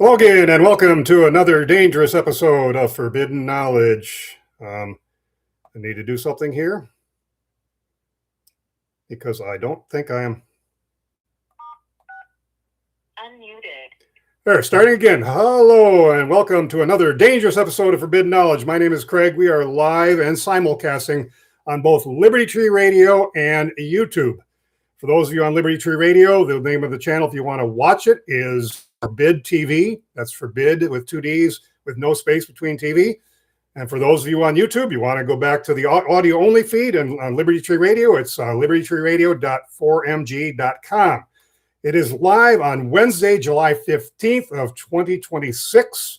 Hello again, and welcome to another dangerous episode of Forbidden Knowledge. I need to do something here because I don't think I am. Unmuted. There, starting again. Hello, and welcome to another dangerous episode of Forbidden Knowledge. My name is Craig. We are live and simulcasting on both Liberty Tree Radio and YouTube. For those of you on Liberty Tree Radio, the name of the channel, if you want to watch it, is Forbid TV. That's Forbid with two Ds with no space between TV. And for those of you on YouTube, you want to go back to the audio only feed and on Liberty Tree Radio, it's libertytreeradio.4mg.com. It is live on Wednesday, July 15th of 2026.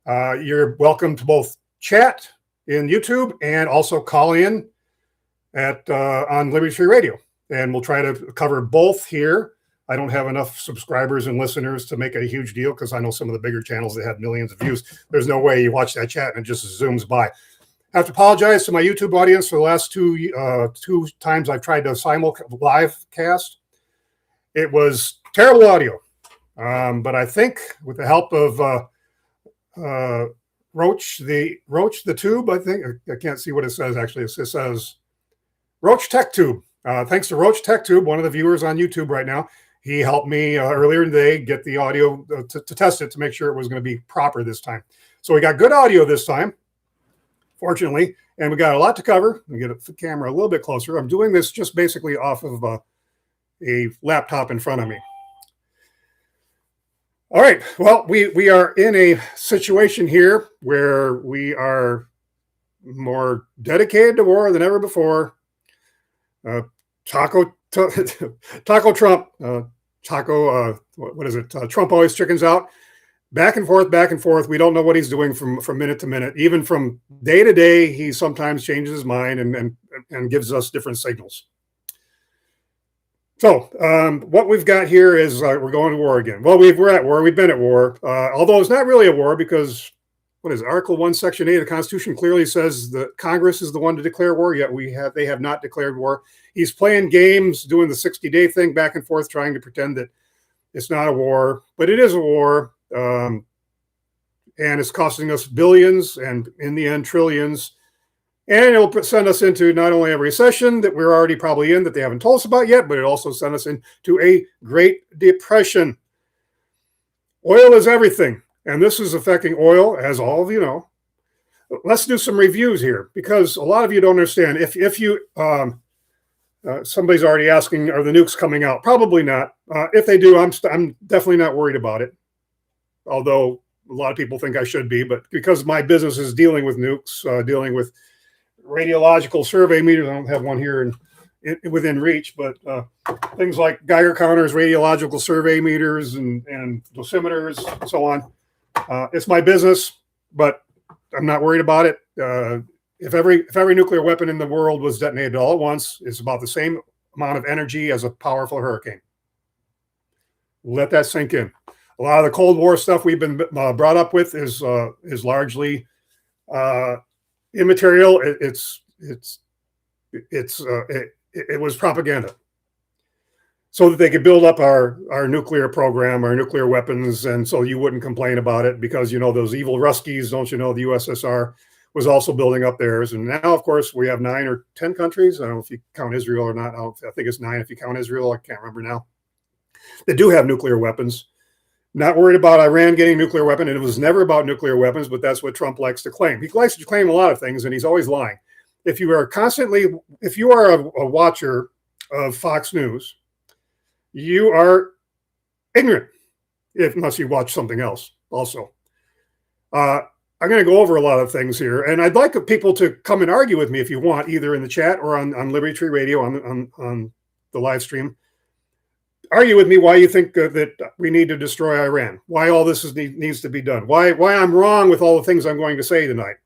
You're welcome to both chat in YouTube and also call in at on Liberty Tree Radio. And we'll try to cover both here. I don't have enough subscribers and listeners to make it a huge deal because I know some of the bigger channels that have millions of views. There's no way you watch that chat and it just zooms by. I have to apologize to my YouTube audience for the last two times I've tried to live cast. It was terrible audio, but I think with the help of Roach the Tube, I think I can't see what it says actually. It says Roach Tech Tube. Thanks to Roach Tech Tube, one of the viewers on YouTube right now. He helped me earlier today get the audio to test it to make sure it was going to be proper this time. So we got good audio this time, fortunately, and we got a lot to cover. Let me get the camera a little bit closer. I'm doing this just basically off of a laptop in front of me. All right. Well, we are in a situation here where we are more dedicated to war than ever before. Taco Trump, what is it? Trump always chickens out. Back and forth. We don't know what he's doing from minute to minute. Even from day to day, he sometimes changes his mind and gives us different signals. So what we've got here is we're going to war again. Well, we're at war. We've been at war, although it's not really a war because what is it? Article 1, Section 8 of the Constitution clearly says that Congress is the one to declare war, yet they have not declared war. He's playing games, doing the 60-day thing back and forth, trying to pretend that it's not a war, but it is a war, and it's costing us billions and in the end trillions, and it'll send us into not only a recession that we're already probably in that they haven't told us about yet, but it also send us into a Great Depression. Oil is everything. And this is affecting oil, as all of you know. Let's do some reviews here because a lot of you don't understand. If you, somebody's already asking, are the nukes coming out? Probably not. If they do, I'm definitely not worried about it. Although a lot of people think I should be, but because my business is dealing with nukes, dealing with radiological survey meters. I don't have one here within reach, but things like Geiger counters, radiological survey meters, and dosimeters, and so on. It's my business, but I'm not worried about it. If every nuclear weapon in the world was detonated all at once, it's about the same amount of energy as a powerful hurricane. Let that sink in. A lot of the Cold War stuff we've been brought up with is largely immaterial. It was propaganda, so that they could build up our nuclear program, our nuclear weapons, and so you wouldn't complain about it because, you know, those evil Ruskies, don't you know, the USSR was also building up theirs. And now, of course, we have 9 or 10 countries. I don't know if you count Israel or not. I think it's 9 if you count Israel. I can't remember now. They do have nuclear weapons. Not worried about Iran getting a nuclear weapon. And it was never about nuclear weapons, but that's what Trump likes to claim. He likes to claim a lot of things, and he's always lying. If you are a watcher of Fox News, you are ignorant, unless you watch something else also. I'm going to go over a lot of things here, and I'd like people to come and argue with me if you want, either in the chat or on Liberty Tree Radio on the live stream. Argue with me why you think that we need to destroy Iran, why all this needs to be done, why I'm wrong with all the things I'm going to say tonight.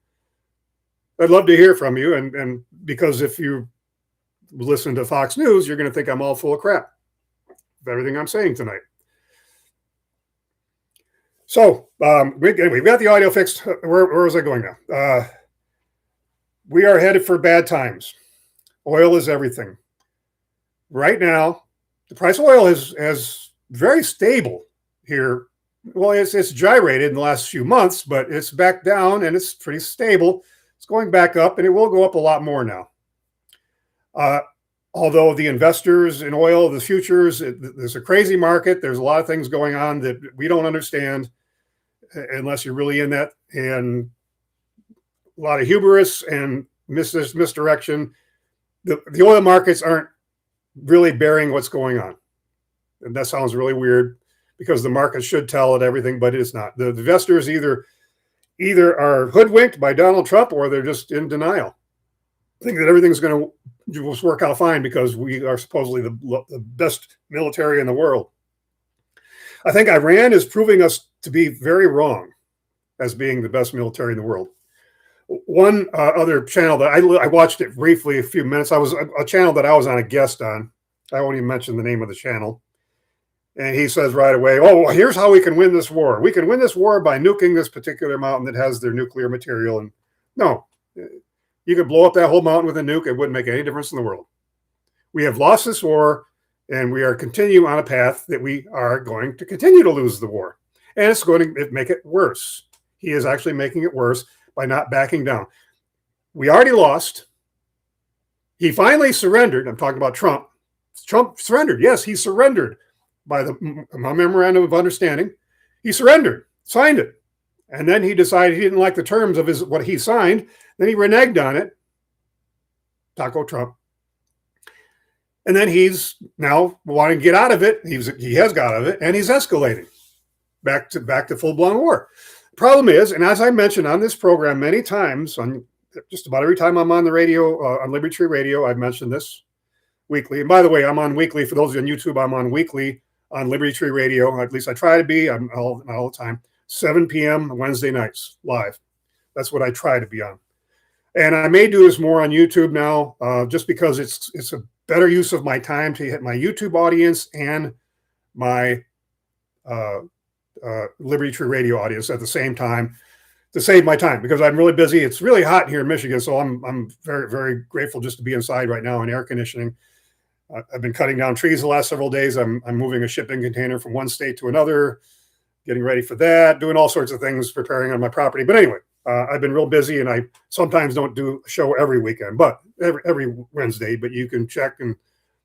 I'd love to hear from you, and because if you listen to Fox News, you're going to think I'm all full of crap with everything I'm saying tonight. So we've got the audio fixed. Where is I going now? We are headed for bad times. Oil is everything. Right now, the price of oil is very stable here Well, it's gyrated in the last few months, but it's back down and it's pretty stable. It's going back up, and it will go up a lot more now. Uh, Although the investors in oil, the futures, there's a crazy market. There's a lot of things going on that we don't understand unless you're really in that, and a lot of hubris and misdirection. The oil markets aren't really bearing what's going on. And that sounds really weird because the market should tell it everything, but it's not. The investors either are hoodwinked by Donald Trump or they're just in denial, think that everything's going to just work out fine because we are supposedly the best military in the world. I think Iran is proving us to be very wrong as being the best military in the world. One other channel that I watched it briefly, a few minutes. I was a channel that I was on a guest on. I won't even mention the name of the channel. And he says right away, oh, well, here's how we can win this war. We can win this war by nuking this particular mountain that has their nuclear material. And no, you could blow up that whole mountain with a nuke. It wouldn't make any difference in the world. We have lost this war, and we are continuing on a path that we are going to continue to lose the war. And it's going to make it worse. He is actually making it worse by not backing down. We already lost. He finally surrendered. I'm talking about Trump. Trump surrendered. Yes, he surrendered by my memorandum of understanding. He surrendered, signed it. And then he decided he didn't like the terms of what he signed. Then he reneged on it. Taco Trump. And then he's now wanting to get out of it. He has got out of it, and he's escalating back to full-blown war. The problem is, and as I mentioned on this program many times, on just about every time I'm on the radio, on Liberty Tree Radio, I've mentioned this weekly. And by the way, I'm on weekly. For those of you on YouTube, I'm on weekly on Liberty Tree Radio. At least I try to be. I'm all the time. 7 p.m. Wednesday nights, live. That's what I try to be on. And I may do this more on YouTube now, just because it's a better use of my time to hit my YouTube audience and my Liberty Tree Radio audience at the same time to save my time, because I'm really busy. It's really hot here in Michigan, so I'm very, very grateful just to be inside right now in air conditioning. I've been cutting down trees the last several days. I'm moving a shipping container from one state to another, getting ready for that, doing all sorts of things, preparing on my property. But anyway, I've been real busy, and I sometimes don't do a show every weekend, but every Wednesday. But you can check, and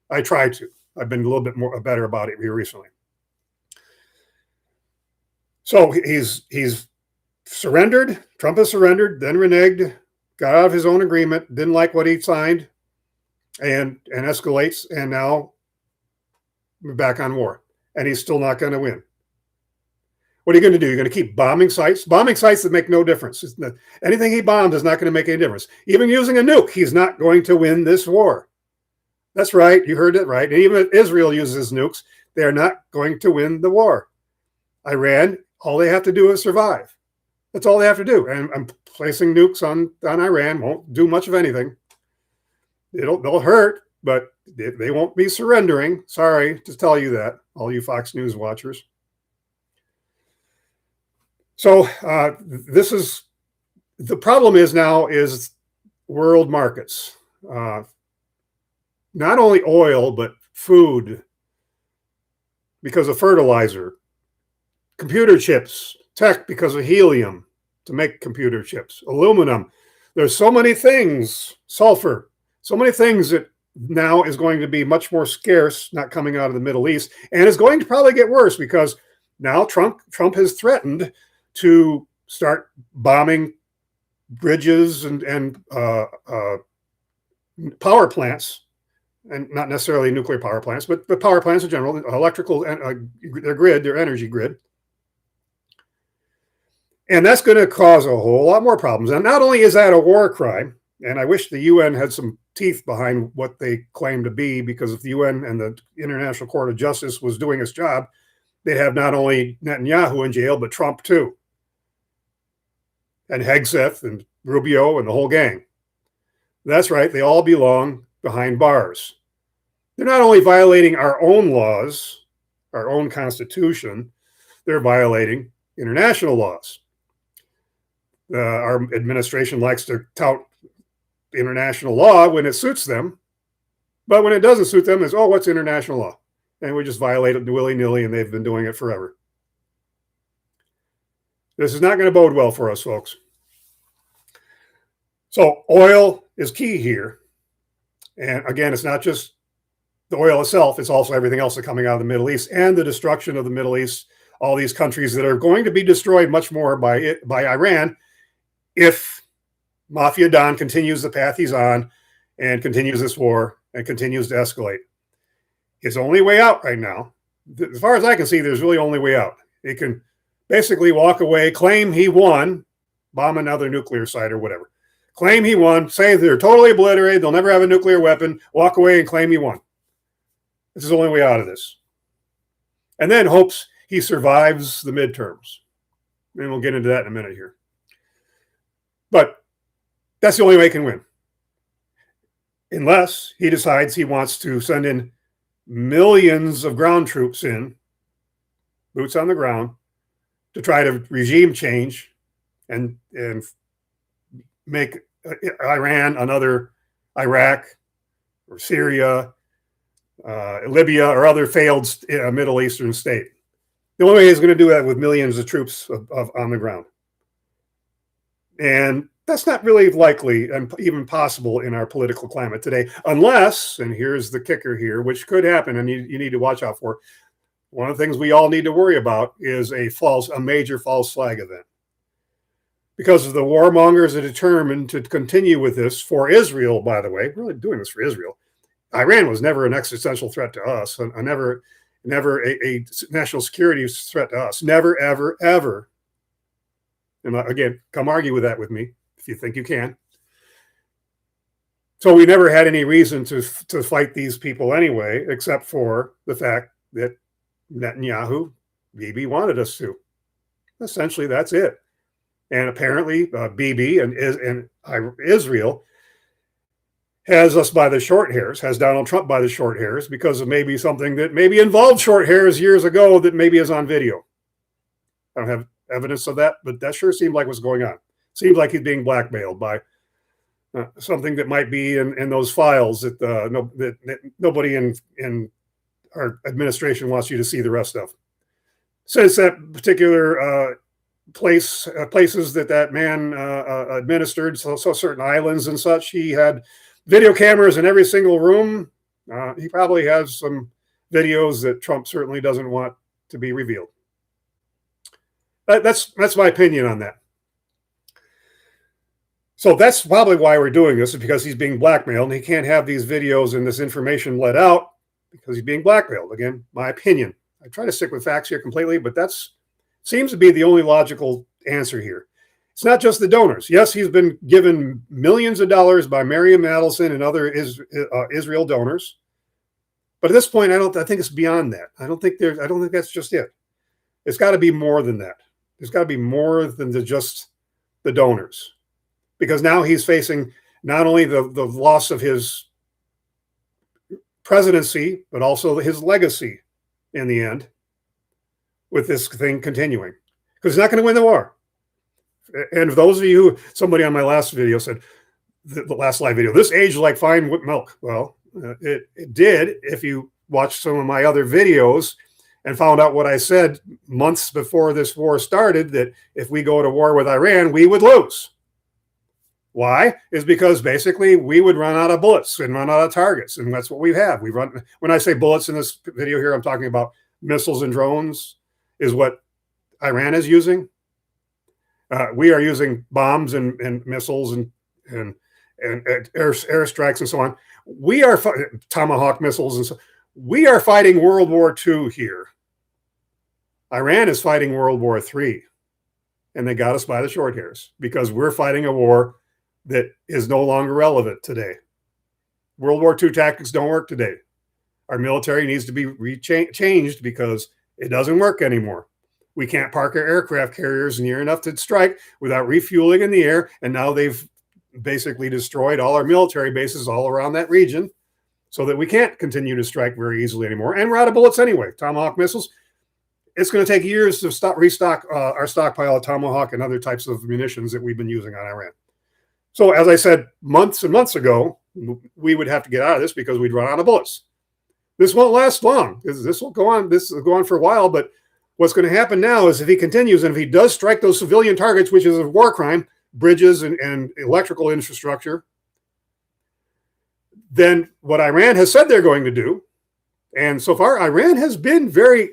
I try to. I've been a little bit more better about it here recently. So he's surrendered. Trump has surrendered, then reneged, got out of his own agreement, didn't like what he signed, and escalates, and now we're back on war. And he's still not going to win. What are you going to do? You're going to keep bombing sites that make no difference. Anything he bombs is not going to make any difference. Even using a nuke, he's not going to win this war. That's right. You heard it right. And even if Israel uses nukes, they're not going to win the war. Iran, all they have to do is survive. That's all they have to do. And I'm placing nukes on Iran. Won't do much of anything. They'll hurt, but they won't be surrendering. Sorry to tell you that, all you Fox News watchers. So this is the problem is world markets. Not only oil, but food, because of fertilizer, computer chips, tech because of helium to make computer chips, aluminum. There's so many things, sulfur, so many things that now is going to be much more scarce, not coming out of the Middle East, and is going to probably get worse because now Trump has threatened to start bombing bridges and power plants, and not necessarily nuclear power plants, but power plants in general, electrical, their grid, their energy grid. And that's going to cause a whole lot more problems. And not only is that a war crime, and I wish the UN had some teeth behind what they claim to be, because if the UN and the International Court of Justice was doing its job, they'd have not only Netanyahu in jail, but Trump too. And Hegseth and Rubio and the whole gang. That's right, they all belong behind bars. They're not only violating our own laws, our own Constitution, they're violating international laws. Our administration likes to tout international law when it suits them, but when it doesn't suit them, it's, oh, what's international law? And we just violate it willy-nilly, and they've been doing it forever. This is not going to bode well for us, folks. So oil is key here. And again, it's not just the oil itself, it's also everything else that's coming out of the Middle East and the destruction of the Middle East, all these countries that are going to be destroyed much more by Iran if Mafia Don continues the path he's on and continues this war and continues to escalate. His only way out right now, as far as I can see, there's really only way out. He can basically walk away, claim he won, bomb another nuclear site or whatever. Claim he won, say they're totally obliterated, they'll never have a nuclear weapon, walk away and claim he won. This is the only way out of this. And then hopes he survives the midterms. And we'll get into that in a minute here. But that's the only way he can win. Unless he decides he wants to send in millions of ground troops in, boots on the ground, to try to regime change and make Iran another Iraq or Syria, Libya, or other failed Middle Eastern state. The only way he's going to do that with millions of troops on the ground. And that's not really likely and even possible in our political climate today, unless, and here's the kicker here, which could happen and you need to watch out for. One of the things we all need to worry about is a major false flag event. Because the warmongers are determined to continue with this for Israel, by the way, really doing this for Israel. Iran was never an existential threat to us, never a national security threat to us. Never, ever, ever. And again, come argue with that with me if you think you can. So we never had any reason to fight these people anyway, except for the fact that Netanyahu, Bibi, wanted us to. Essentially, that's it. And apparently, Bibi and Israel has us by the short hairs, has Donald Trump by the short hairs because of maybe something that maybe involved short hairs years ago that maybe is on video. I don't have evidence of that, but that sure seemed like what's going on. Seems like he's being blackmailed by something that might be in those files that nobody in our administration wants you to see the rest of. Since that particular places that man administered, so certain islands and such, he had video cameras in every single room. He probably has some videos that Trump certainly doesn't want to be revealed. That's my opinion on that. So that's probably why we're doing this, is because he's being blackmailed and he can't have these videos and this information let out because he's being blackmailed. Again, my opinion. I try to stick with facts here completely, but that's seems to be the only logical answer here. It's not just the donors. Yes, he's been given millions of dollars by Miriam Adelson and other Israel donors. But at this point, I think it's beyond that. I don't think that's just it. It's got to be more than that. There's got to be more than just the donors. Because now he's facing not only the loss of his presidency, but also his legacy in the end with this thing continuing. Because he's not going to win the war. And for those of you, somebody on my last video said, the last live video, this aged like fine milk. Well, it did if you watched some of my other videos and found out what I said months before this war started, that if we go to war with Iran, we would lose. Why? Is because basically we would run out of bullets and run out of targets. And that's what we have. When I say bullets in this video here, I'm talking about missiles and drones is what Iran is using. We are using bombs and missiles and airstrikes and so on. We are Tomahawk missiles and so. We are fighting World War II here. Iran is fighting World War III, and they got us by the short hairs because we're fighting a war that is no longer relevant today. World War II tactics don't work today. Our military needs to be changed because it doesn't work anymore. We can't park our aircraft carriers near enough to strike without refueling in the air. And now they've basically destroyed all our military bases all around that region so that we can't continue to strike very easily anymore. And we're out of bullets anyway. Tomahawk missiles. It's going to take years to restock our stockpile of Tomahawk and other types of munitions that we've been using on Iran. So as I said months and months ago, we would have to get out of this because we'd run out of bullets. This won't last long. This will go on. This will go on for a while, but What's going to happen now is if he continues and if he does strike those civilian targets, which is a war crime, bridges and electrical infrastructure, then what Iran has said they're going to do, and so far Iran has been very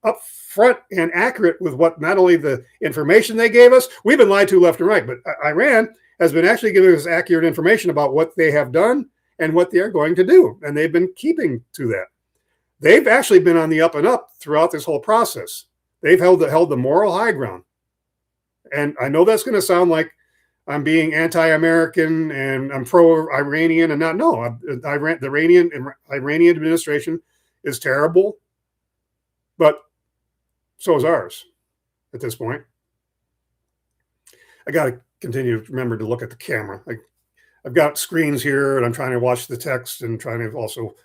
upfront and accurate with what not only the information they gave us, we've been lied to left and right, but Iran has been actually giving us accurate information about what they have done and what they are going to do, and they've been keeping to that. They've actually been on the up and up throughout this whole process. They've held the moral high ground. And I know that's going to sound like I'm being anti-American and I'm pro-Iranian and not. No, the Iranian administration is terrible, but so is ours at this point. I got to continue to remember to look at the camera. I've got screens here and I'm trying to watch the text and trying to also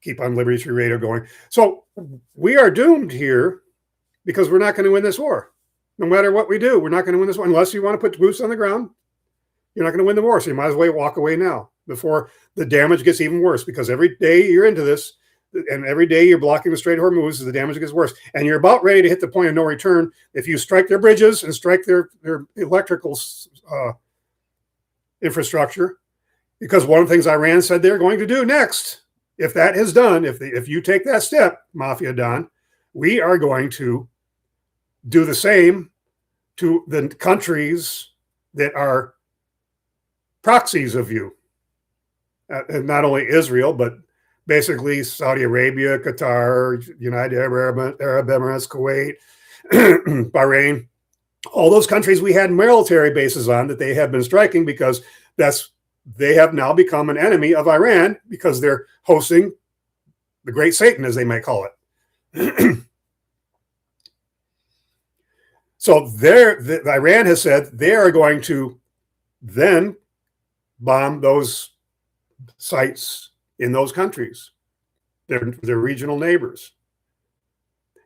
keep on Liberty Tree Radio going. So we are doomed here because we're not going to win this war. No matter what we do, we're not going to win this war. Unless you want to put boots on the ground, you're not going to win the war. So you might as well walk away now before the damage gets even worse, because every day you're into this and every day you're blocking the Strait of Hormuz, the damage gets worse. And you're about ready to hit the point of no return if you strike their bridges and strike their electrical infrastructure, because one of the things Iran said they're going to do next, if that is done, if you take that step, Mafia Don, we are going to do the same to the countries that are proxies of you. And not only Israel, but basically Saudi Arabia, Qatar, United Arab Emirates, Kuwait, Bahrain, all those countries we had military bases on that they have been striking because they have now become an enemy of Iran because they're hosting the Great Satan, as they might call it. So Iran has said they are going to then bomb those sites in those countries, their regional neighbors.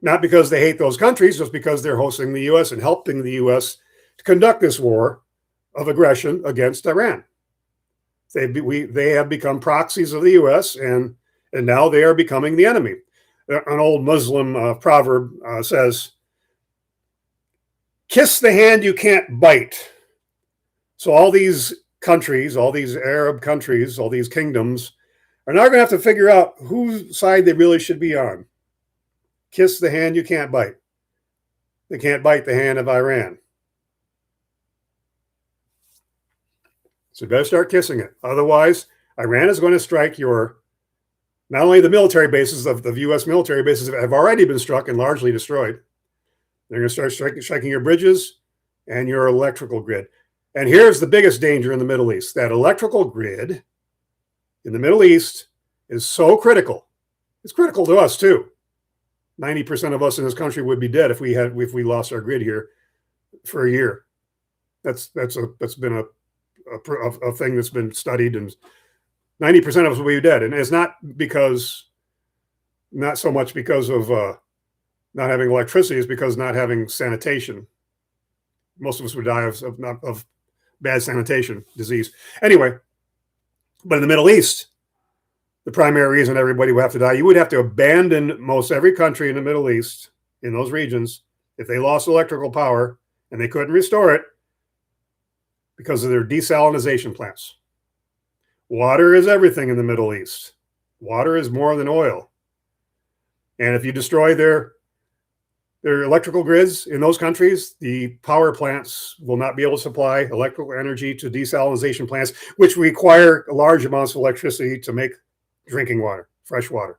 Not because they hate those countries, just because they're hosting the U.S. and helping the U.S. to conduct this war of aggression against Iran. They have become proxies of the U.S. and now they are becoming the enemy. An old Muslim proverb says, "Kiss the hand you can't bite." So all these countries, all these Arab countries, all these kingdoms are now going to have to figure out whose side they really should be on. Kiss the hand you can't bite. They can't bite the hand of Iran. So you better start kissing it. Otherwise, Iran is going to strike not only the military bases of the U.S. military bases that have already been struck and largely destroyed. They're going to start striking your bridges and your electrical grid. And here's the biggest danger in the Middle East. That electrical grid in the Middle East is so critical. It's critical to us too. 90% of us in this country would be dead if we lost our grid here for a year. That's been a thing that's been studied, and 90% of us will be dead. And it's not so much because of not having electricity, it's because not having sanitation. Most of us would die of bad sanitation disease. Anyway, but in the Middle East, the primary reason everybody would have to die, you would have to abandon most every country in the Middle East, in those regions, if they lost electrical power and they couldn't restore it because of their desalination plants. Water is everything in the Middle East. Water is more than oil. And if you destroy their electrical grids in those countries, the power plants will not be able to supply electrical energy to desalination plants, which require large amounts of electricity to make drinking water, fresh water.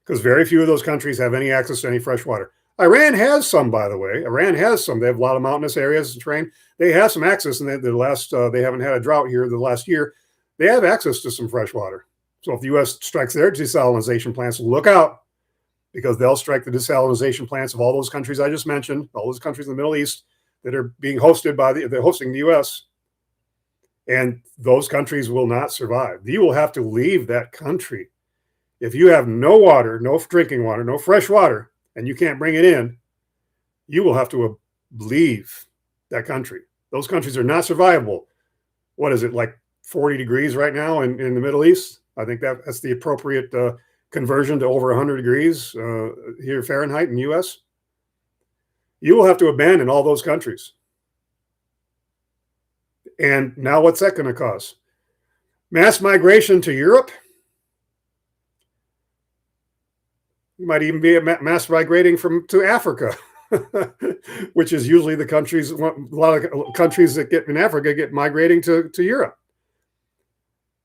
Because very few of those countries have any access to any fresh water. Iran has some, by the way. Iran has some. They have a lot of mountainous areas and terrain. They have some access, and they haven't had a drought here the last year. They have access to some fresh water. So if the U.S. strikes their desalination plants, look out, because they'll strike the desalination plants of all those countries I just mentioned, all those countries in the Middle East that are being hosted they're hosting the U.S. And those countries will not survive. You will have to leave that country. If you have no water, no drinking water, no fresh water, and you can't bring it in, you will have to leave that country. Those countries are not survivable. What is it, like 40 degrees right now in the Middle East? I think that's the appropriate conversion to over 100 degrees here Fahrenheit in the U.S., you will have to abandon all those countries. And now what's that going to cause? Mass migration to Europe? You might even be mass migrating to Africa, which is usually the countries, a lot of countries that get in Africa get migrating to Europe.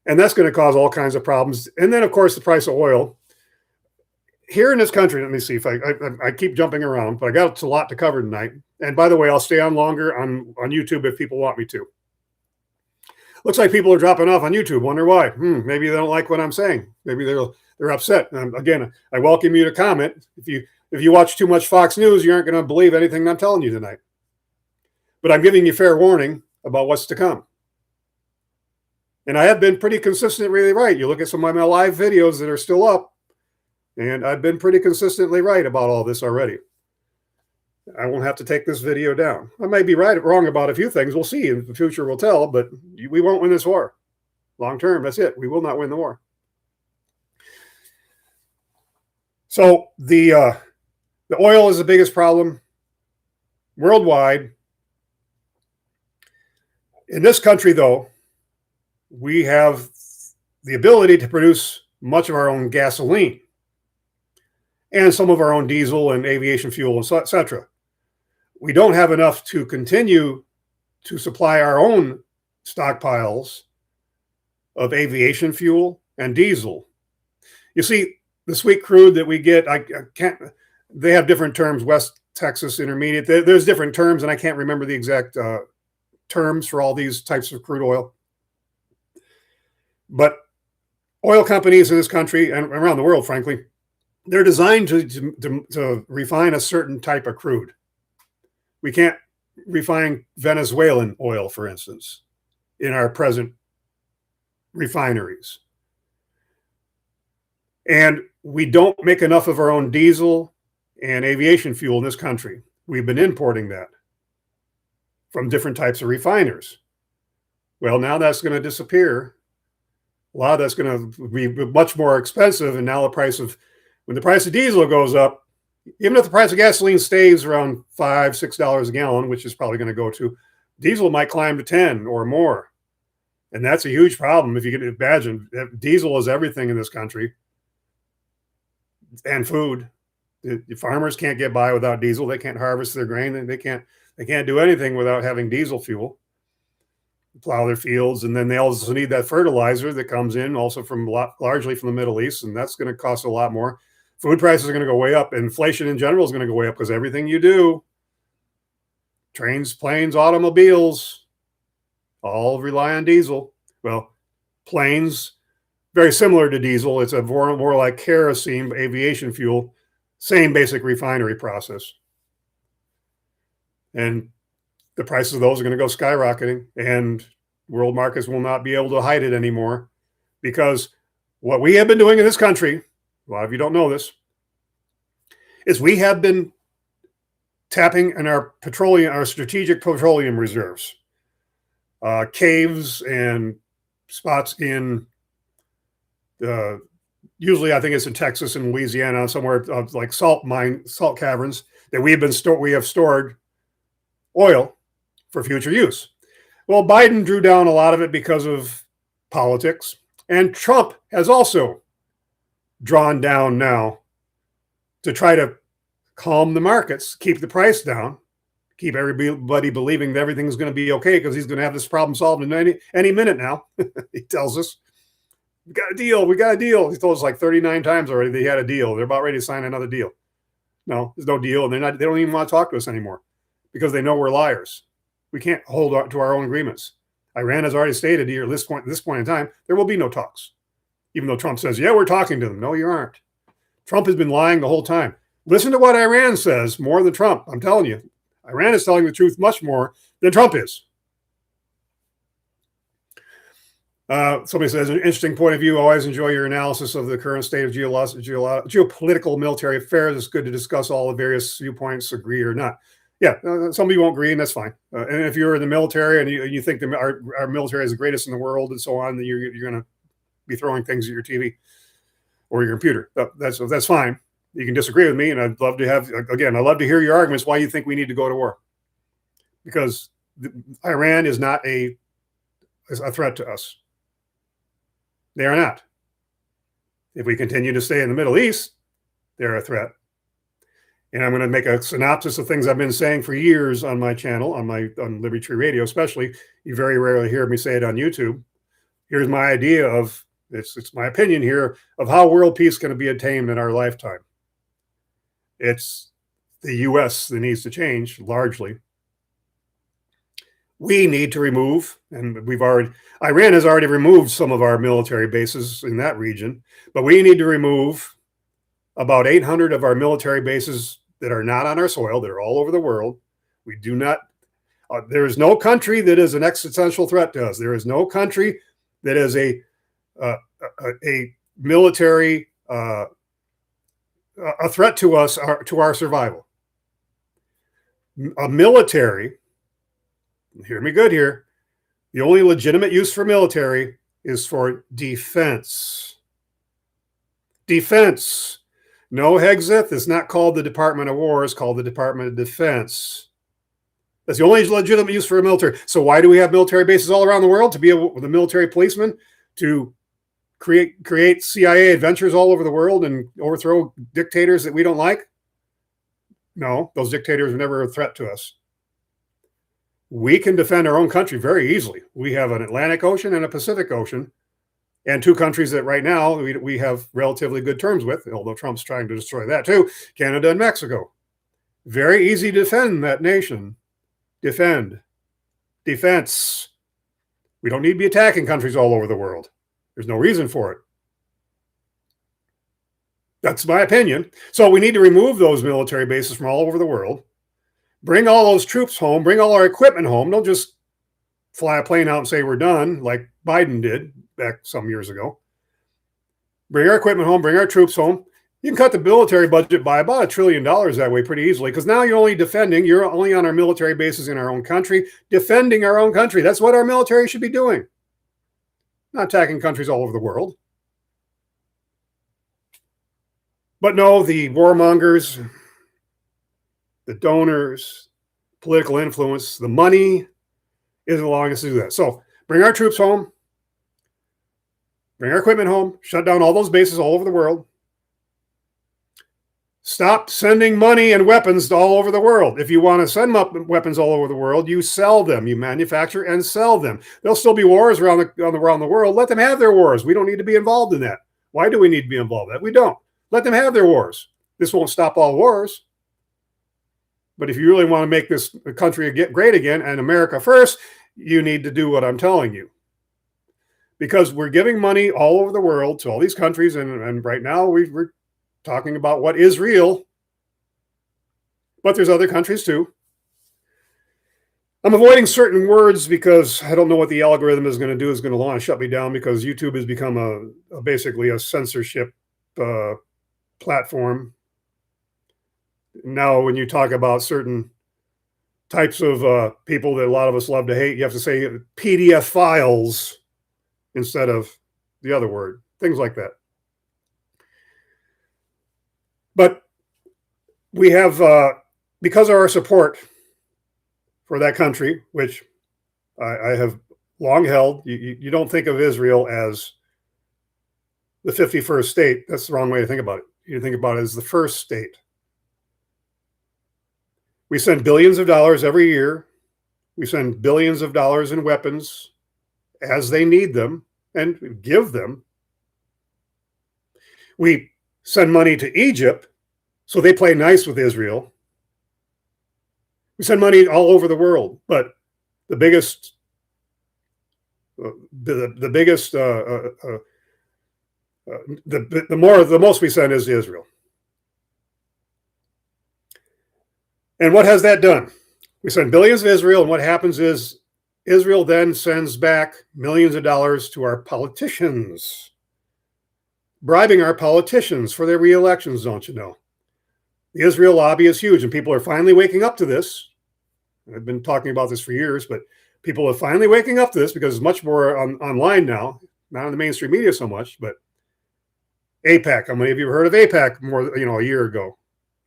And that's going to cause all kinds of problems. And then, of course, the price of oil. Here in this country, let me see if I keep jumping around, but I got a lot to cover tonight. And by the way, I'll stay on longer on YouTube if people want me to. Looks like people are dropping off on YouTube. Wonder why? Maybe they don't like what I'm saying. Maybe they're upset. Again, I welcome you to comment. If you watch too much Fox News, you aren't going to believe anything I'm telling you tonight. But I'm giving you fair warning about what's to come. And I have been pretty consistently right. You look at some of my live videos that are still up, and I've been pretty consistently right about all this already. I won't have to take this video down. I may be wrong about a few things. We'll see. In the future will tell, but we won't win this war. Long term, that's it. We will not win the war. So the oil is the biggest problem worldwide. In this country, though, we have the ability to produce much of our own gasoline and some of our own diesel and aviation fuel, et cetera. We don't have enough to continue to supply our own stockpiles of aviation fuel and diesel. You see, the sweet crude that we get, they have different terms, West Texas Intermediate. There's different terms, and I can't remember the exact terms for all these types of crude oil. But oil companies in this country and around the world, frankly, they're designed to refine a certain type of crude. We can't refine Venezuelan oil, for instance, in our present refineries. And we don't make enough of our own diesel and aviation fuel in this country. We've been importing that from different types of refiners. Well, now that's going to disappear. A lot of that's going to be much more expensive. And now when the price of diesel goes up, even if the price of gasoline stays around $5, $6 a gallon, which is probably going to go to, diesel might climb to 10 or more. And that's a huge problem. If you can imagine, diesel is everything in this country and food. The farmers can't get by without diesel. They can't harvest their grain. They can't do anything without having diesel fuel to plow their fields. And then they also need that fertilizer that comes in also largely from the Middle East. And that's going to cost a lot more. Food prices are going to go way up. Inflation in general is going to go way up because everything you do, trains, planes, automobiles, all rely on diesel. Well, planes, very similar to diesel. It's a more like kerosene, aviation fuel, same basic refinery process. And the prices of those are going to go skyrocketing, and world markets will not be able to hide it anymore, because what we have been doing in this country, a lot of you don't know this, is we have been tapping in our strategic petroleum reserves, caves and spots in usually I think it's in Texas and Louisiana, somewhere like salt caverns that we have stored oil for future use. Well, Biden drew down a lot of it because of politics, and Trump has also drawn down now to try to calm the markets, keep the price down, keep everybody believing that everything's going to be okay because he's going to have this problem solved in any minute now. He tells us, we got a deal. He told us like 39 times already they had a deal. They're about ready to sign another deal. No, there's no deal, and they don't even want to talk to us anymore because they know we're liars. We can't hold on to our own agreements. Iran has already stated here at this point in time, there will be no talks. Even though Trump says, yeah, we're talking to them. No, you aren't. Trump has been lying the whole time. Listen to what Iran says more than Trump. I'm telling you, Iran is telling the truth much more than Trump is. Somebody says, an interesting point of view. Always enjoy your analysis of the current state of geopolitical military affairs. It's good to discuss all the various viewpoints, agree or not. Yeah, some of you won't agree, and that's fine. And if you're in the military and you think our military is the greatest in the world and so on, then you're going to be throwing things at your TV or your computer. That's fine. You can disagree with me, and I'd love to hear your arguments why you think we need to go to war. Because Iran is not a threat to us. They are not. If we continue to stay in the Middle East, they're a threat. And I'm going to make a synopsis of things I've been saying for years on my channel, on Liberty Tree Radio, especially. You very rarely hear me say it on YouTube. Here's my idea of, it's my opinion here, of how world peace is going to be attained in our lifetime. It's the U.S. that needs to change, largely. We need to remove, and Iran has already removed some of our military bases in that region, but we need to remove about 800 of our military bases that are not on our soil, that are all over the world. We do not, there is no country that is an existential threat to us. There is no country that is a military, a threat to us, to our survival. A military, hear me good here, the only legitimate use for military is for defense. Defense. No, Hexeth is not called the Department of War, it's called the Department of Defense. That's the only legitimate use for a military. So why do we have military bases all around the world? To be able, with a military policeman, to create CIA adventures all over the world and overthrow dictators that we don't like? No, those dictators are never a threat to us. We can defend our own country very easily. We have an Atlantic Ocean and a Pacific Ocean, and two countries that right now we have relatively good terms with, although Trump's trying to destroy that too, Canada and Mexico. Very easy to defend that nation. Defend. Defense. We don't need to be attacking countries all over the world. There's no reason for it. That's my opinion. So we need to remove those military bases from all over the world. Bring all those troops home. Bring all our equipment home. Don't just fly a plane out and say we're done, like Biden did back some years ago. Bring our equipment home. Bring our troops home. You can cut the military budget by about $1 trillion that way pretty easily, because now you're only on our military bases in our own country, defending our own country. That's what our military should be doing. Not attacking countries all over the world. But no, the warmongers, the donors, political influence, the money isn't allowing us to do that. So bring our troops home, bring our equipment home, shut down all those bases all over the world. Stop sending money and weapons all over the world. If you want to send weapons all over the world, you sell them. You manufacture and sell them. There'll still be wars around the world. Let them have their wars. We don't need to be involved in that. Why do we need to be involved in that? We don't. Let them have their wars. This won't stop all wars. But if you really want to make this country great again, and America first, you need to do what I'm telling you. Because we're giving money all over the world to all these countries, and right now we're talking about what is real. But there's other countries too. I'm avoiding certain words because I don't know what the algorithm is going to do. It's going to shut me down, because YouTube has become basically a censorship platform. Now, when you talk about certain types of people that a lot of us love to hate, you have to say PDF files instead of the other word, things like that. But we have, because of our support for that country, which I have long held, you don't think of Israel as the 51st state. That's the wrong way to think about it. You think about it as the first state. We send billions of dollars every year. We send billions of dollars in weapons as they need them and give them. We send money to Egypt so they play nice with Israel. We send money all over the world, but the most we send is to Israel. And what has that done? We send billions to Israel, and what happens is Israel then sends back millions of dollars to our politicians, bribing our politicians for their re-elections, don't you know? The Israel lobby is huge, and people are finally waking up to this. I've been talking about this for years, but people are finally waking up to this because it's much more online now, not in the mainstream media so much, but APAC. How many of you have heard of APAC a year ago?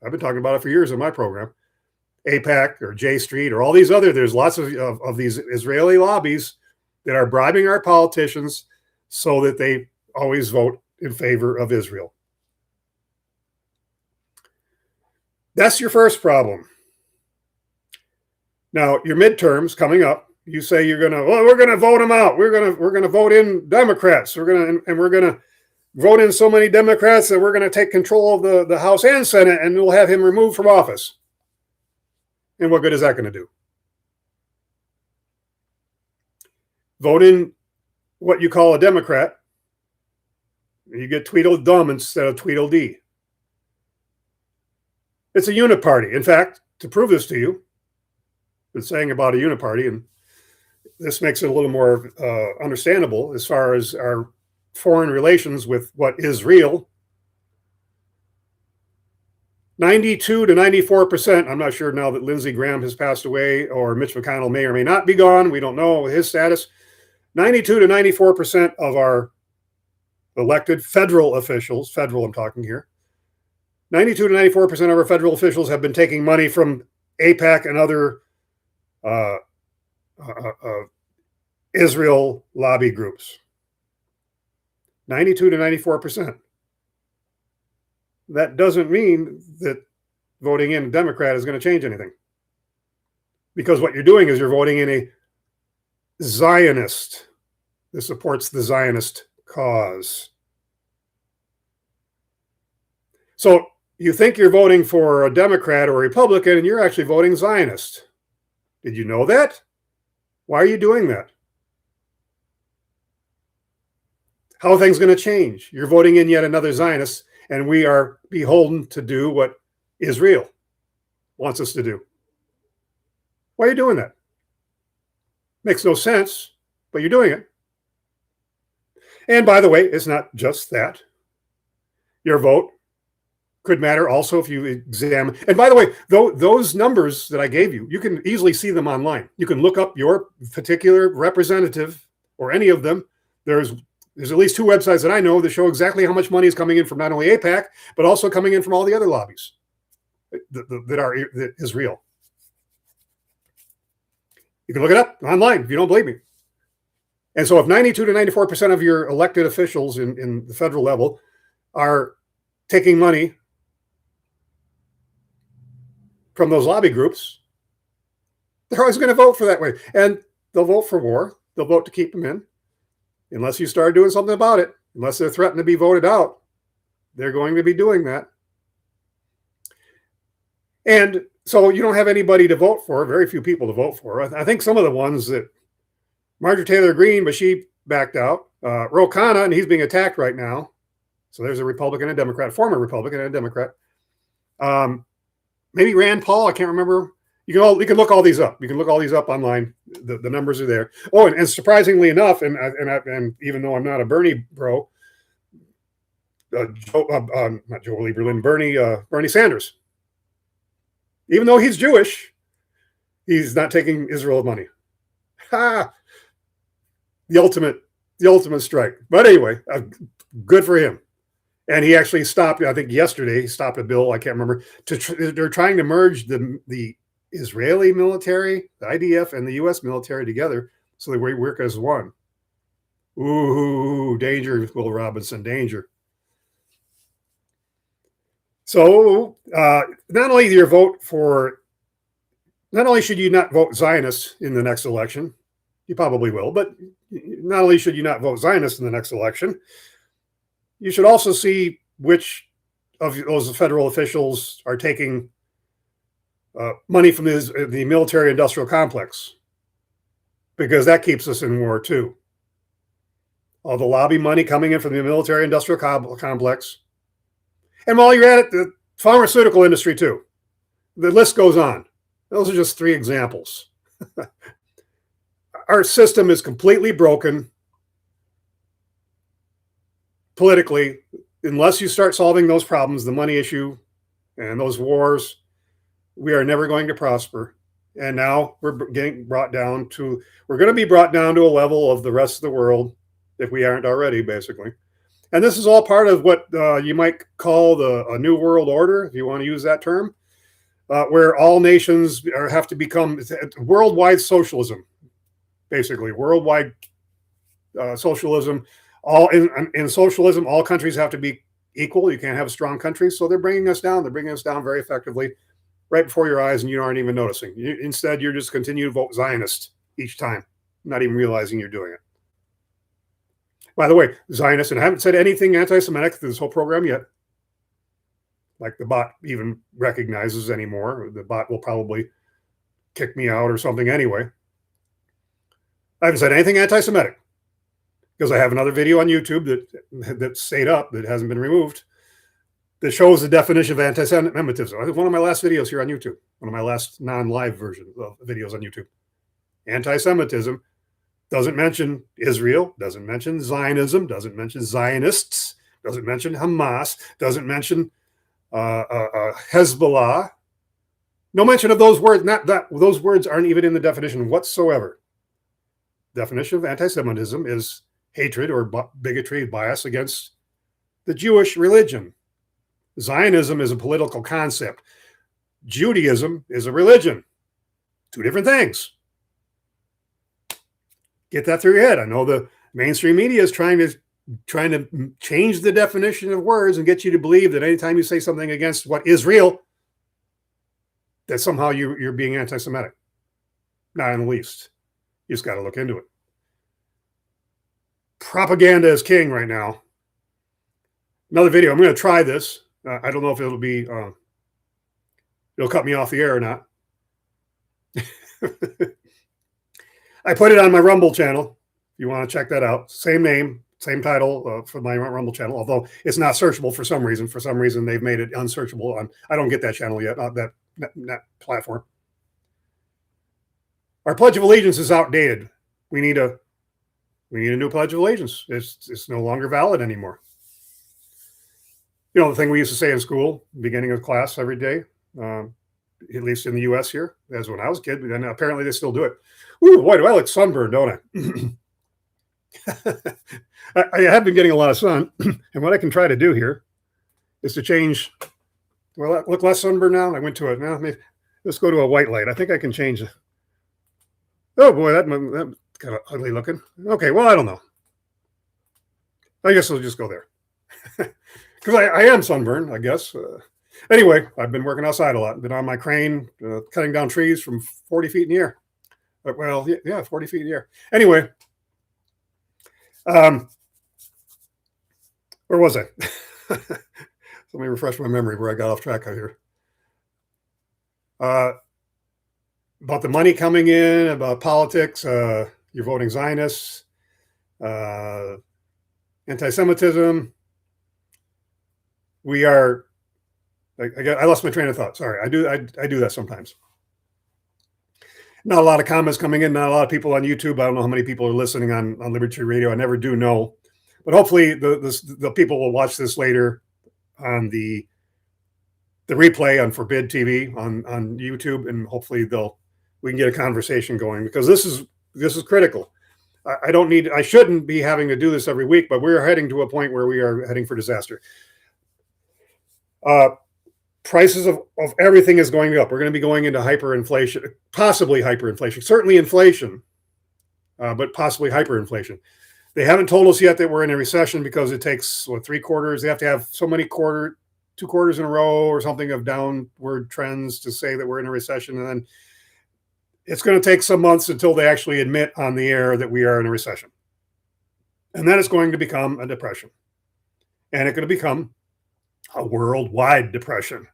I've been talking about it for years in my program. APAC or J Street or all these other, there's lots of these Israeli lobbies that are bribing our politicians so that they always vote in favor of Israel. That's your first problem. Now, your midterms coming up, you say we're going to vote them out. We're going to vote in Democrats. We're going to vote in so many Democrats that we're going to take control of the House and Senate, and we'll have him removed from office. And what good is that going to do? Vote in what you call a Democrat, you get Tweedledum instead of Tweedledee. It's a uniparty. In fact, to prove this to you, I've been saying about a uniparty, and this makes it a little more understandable as far as our foreign relations with what is real. 92 to 94%, I'm not sure now that Lindsey Graham has passed away or Mitch McConnell may or may not be gone. We don't know his status. 92 to 94% of our elected federal officials, federal I'm talking here, 92 to 94% of our federal officials have been taking money from AIPAC and other Israel lobby groups. 92 to 94%. That doesn't mean that voting in a Democrat is going to change anything. Because what you're doing is you're voting in a Zionist that supports the Zionist cause. So you think you're voting for a Democrat or a Republican, and you're actually voting Zionist. Did you know that? Why are you doing that? How are things going to change? You're voting in yet another Zionist, and we are beholden to do what Israel wants us to do. Why are you doing that? Makes no sense, but you're doing it. And by the way, it's not just that. Your vote could matter also if you examine. And by the way, those numbers that I gave you, you can easily see them online. You can look up your particular representative or any of them. There's at least two websites that I know that show exactly how much money is coming in from not only AIPAC, but also coming in from all the other lobbies that is real. You can look it up online if you don't believe me. And so if 92 to 94% of your elected officials in the federal level are taking money from those lobby groups, they're always going to vote for that way. And they'll vote for war. They'll vote to keep them in. Unless you start doing something about it, unless they're threatened to be voted out, they're going to be doing that. And so you don't have anybody to vote for, very few people to vote for. I think some of the ones that Marjorie Taylor Greene, but she backed out. Ro Khanna, and he's being attacked right now. So there's a Republican and a Democrat, former Republican and a Democrat. Maybe Rand Paul, I can't remember. You can look all these up. You can look all these up online. The numbers are there. Oh, and surprisingly enough, and even though I'm not a Bernie bro, not Joe Lieberman, Bernie Sanders. Even though he's Jewish, he's not taking Israel money. Ha! The ultimate strike. But anyway, good for him. And he actually stopped. I think yesterday he stopped a bill. I can't remember. They're trying to merge the Israeli military, the IDF, and the U.S. military together so they work as one. Ooh, danger, Will Robinson, danger. So not only should you not vote Zionist in the next election, you probably will, but not only should you not vote Zionist in the next election, you should also see which of those federal officials are taking money from the military-industrial complex, because that keeps us in war too. All the lobby money coming in from the military-industrial complex. And while you're at it, the pharmaceutical industry too. The list goes on. Those are just three examples. Our system is completely broken politically. Unless you start solving those problems, the money issue and those wars, we are never going to prosper. And now we're going to be brought down to a level of the rest of the world, if we aren't already, basically. And this is all part of what you might call a new world order, if you want to use that term, where all nations have to become worldwide socialism, basically worldwide socialism. All in socialism, all countries have to be equal. You can't have strong countries. So they're bringing us down. They're bringing us down very effectively right before your eyes, and you aren't even noticing. Instead, you're just continue to vote Zionist each time, not even realizing you're doing it. By the way, Zionists, and I haven't said anything anti-Semitic through this whole program yet, like the bot even recognizes anymore. The bot will probably kick me out or something anyway. I haven't said anything anti-Semitic because I have another video on YouTube that stayed up, that hasn't been removed, that shows the definition of anti-Semitism. I think one of my last videos here on YouTube, one of my last non-live version of videos on YouTube. Anti-Semitism doesn't mention Israel, doesn't mention Zionism, doesn't mention Zionists, doesn't mention Hamas, doesn't mention Hezbollah. No mention of those words. Not that those words aren't even in the definition whatsoever. Definition of anti-Semitism is hatred or bigotry, bias against the Jewish religion. Zionism is a political concept. Judaism is a religion. Two different things. Get that through your head. I know the mainstream media is trying to change the definition of words and get you to believe that anytime you say something against what is real, that somehow you're being anti-Semitic. Not in the least. You just got to look into it. Propaganda is king right now. Another video. I'm going to try this. I don't know if it'll be, it'll cut me off the air or not. I put it on my Rumble channel. If you want to check that out. Same name, same title for my Rumble channel, although it's not searchable for some reason. For some reason, they've made it unsearchable. I don't get that channel yet, not that platform. Our Pledge of Allegiance is outdated. We need a new Pledge of Allegiance. It's no longer valid anymore. You know, the thing we used to say in school, beginning of class every day, at least in the U.S. here, as when I was a kid, and apparently they still do it. Ooh, boy, do I look sunburned, don't I? I have been getting a lot of sun, and what I can try to do here is to change. Well, I look less sunburned now. I went to it. Now, let's go to a white light. I think I can change it. Oh boy, that kind of ugly looking. Okay, well, I don't know. I guess I'll just go there because I am sunburned, I guess. Anyway, I've been working outside a lot. Been on my crane, cutting down trees from 40 feet in the air. Well, yeah, 40 feet in the air. Anyway, where was I? Let me refresh my memory where I got off track out here. About the money coming in, about politics, you're voting Zionists, anti-Semitism. We are. I lost my train of thought. Sorry, I do that sometimes. Not a lot of comments coming in. Not a lot of people on YouTube. I don't know how many people are listening on Liberty Radio. I never do know, but hopefully the people will watch this later on the replay on Forbid TV on YouTube, and hopefully we can get a conversation going, because this is critical. I shouldn't be having to do this every week, but we're heading to a point where we are heading for disaster. Prices of everything is going up. We're going to be going into hyperinflation, possibly hyperinflation, certainly inflation, but possibly hyperinflation. They haven't told us yet that we're in a recession, because it takes 3 quarters. They have to have so many 2 quarters in a row or something of downward trends to say that we're in a recession. And then it's going to take some months until they actually admit on the air that we are in a recession. And then it's going to become a depression. And it's going to become a worldwide depression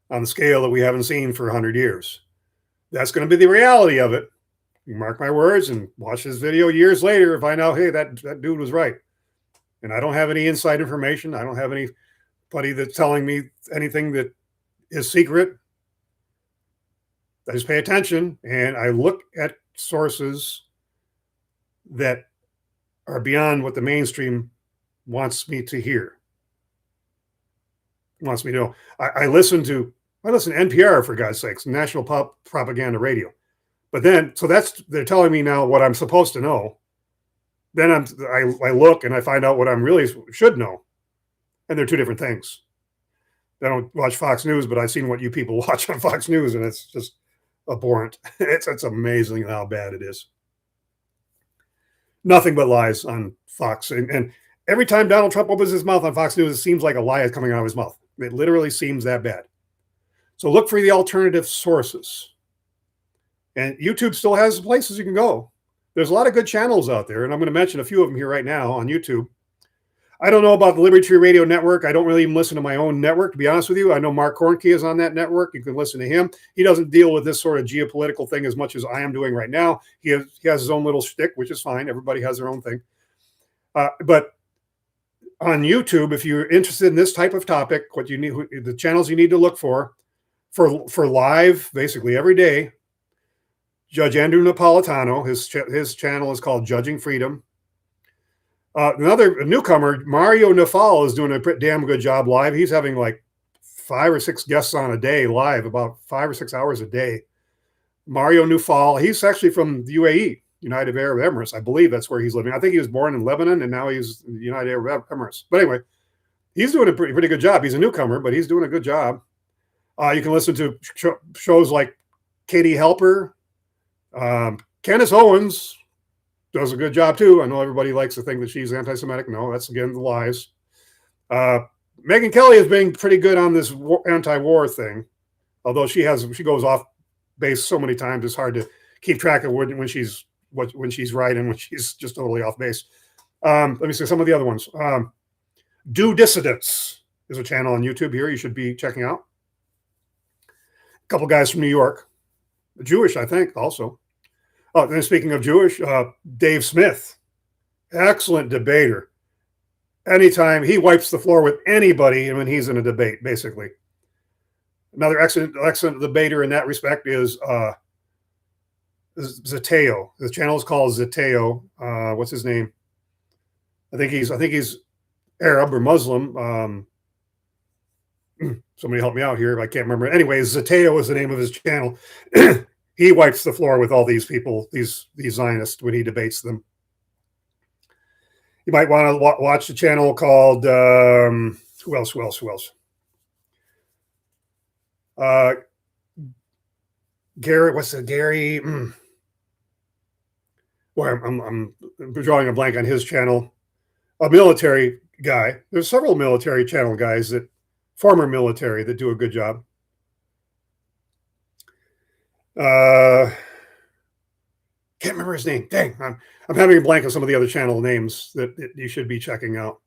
on the scale that we haven't seen for 100 years. That's going to be the reality of it. You mark my words and watch this video years later and find out, hey, that dude was right. And I don't have any inside information. I don't have anybody that's telling me anything that is secret. I just pay attention and I look at sources that are beyond what the mainstream wants me to hear. Wants me to know. I listen to NPR, for God's sakes, National Propaganda Radio. But then, so they're telling me now what I'm supposed to know. then I look and I find out what I'm really should know, and they're two different things. I don't watch Fox News, but I've seen what you people watch on Fox News, and it's just abhorrent. It's amazing how bad it is. Nothing but lies on Fox, and every time Donald Trump opens his mouth on Fox News, it seems like a lie is coming out of his mouth. It literally seems that bad. So look for the alternative sources. And YouTube still has places you can go. There's a lot of good channels out there, and I'm going to mention a few of them here right now on YouTube. I don't know about the Liberty Tree Radio Network. I don't really even listen to my own network, to be honest with you. I know Mark Hornkey is on that network. You can listen to him. He doesn't deal with this sort of geopolitical thing as much as I am doing right now. He has his own little shtick, which is fine. Everybody has their own thing. But on YouTube, if you're interested in this type of topic, what you need, the channels you need to look for live, basically every day, Judge Andrew Napolitano, his channel is called Judging Freedom. Another newcomer, Mario Nafal, is doing a pretty damn good job live. He's having like 5 or 6 guests on a day live, about 5 or 6 hours a day. Mario Nafal, he's actually from the UAE, United Arab Emirates. I believe that's where he's living. I think he was born in Lebanon, and now he's in the United Arab Emirates. But anyway, he's doing a pretty good job. He's a newcomer, but he's doing a good job. You can listen to shows like Katie Helper. Candace Owens does a good job too. I know everybody likes to think that she's anti-Semitic. No, that's again the lies. Megyn Kelly is being pretty good on this anti-war thing, although she goes off base so many times it's hard to keep track of when she's right and when she's just totally off base. Let me see some of the other ones. Do Dissidents is a channel on YouTube here you should be checking out. A couple guys from New York, Jewish, I think, also. Oh, then speaking of Jewish, Dave Smith, excellent debater. Anytime he wipes the floor with anybody when he's in a debate, basically. Another excellent debater in that respect is Zateo. The channel is called Zateo. What's his name? I think he's Arab or Muslim. Somebody help me out here if I can't remember. Anyway, Zateo is the name of his channel. He wipes the floor with all these people, these Zionists, when he debates them. You might want to watch the channel called who else? Gary, what's the Gary? Well, I'm drawing a blank on his channel. A military guy. There's several military channel guys former military that do a good job. Can't remember his name. Dang, I'm having a blank on some of the other channel names that you should be checking out.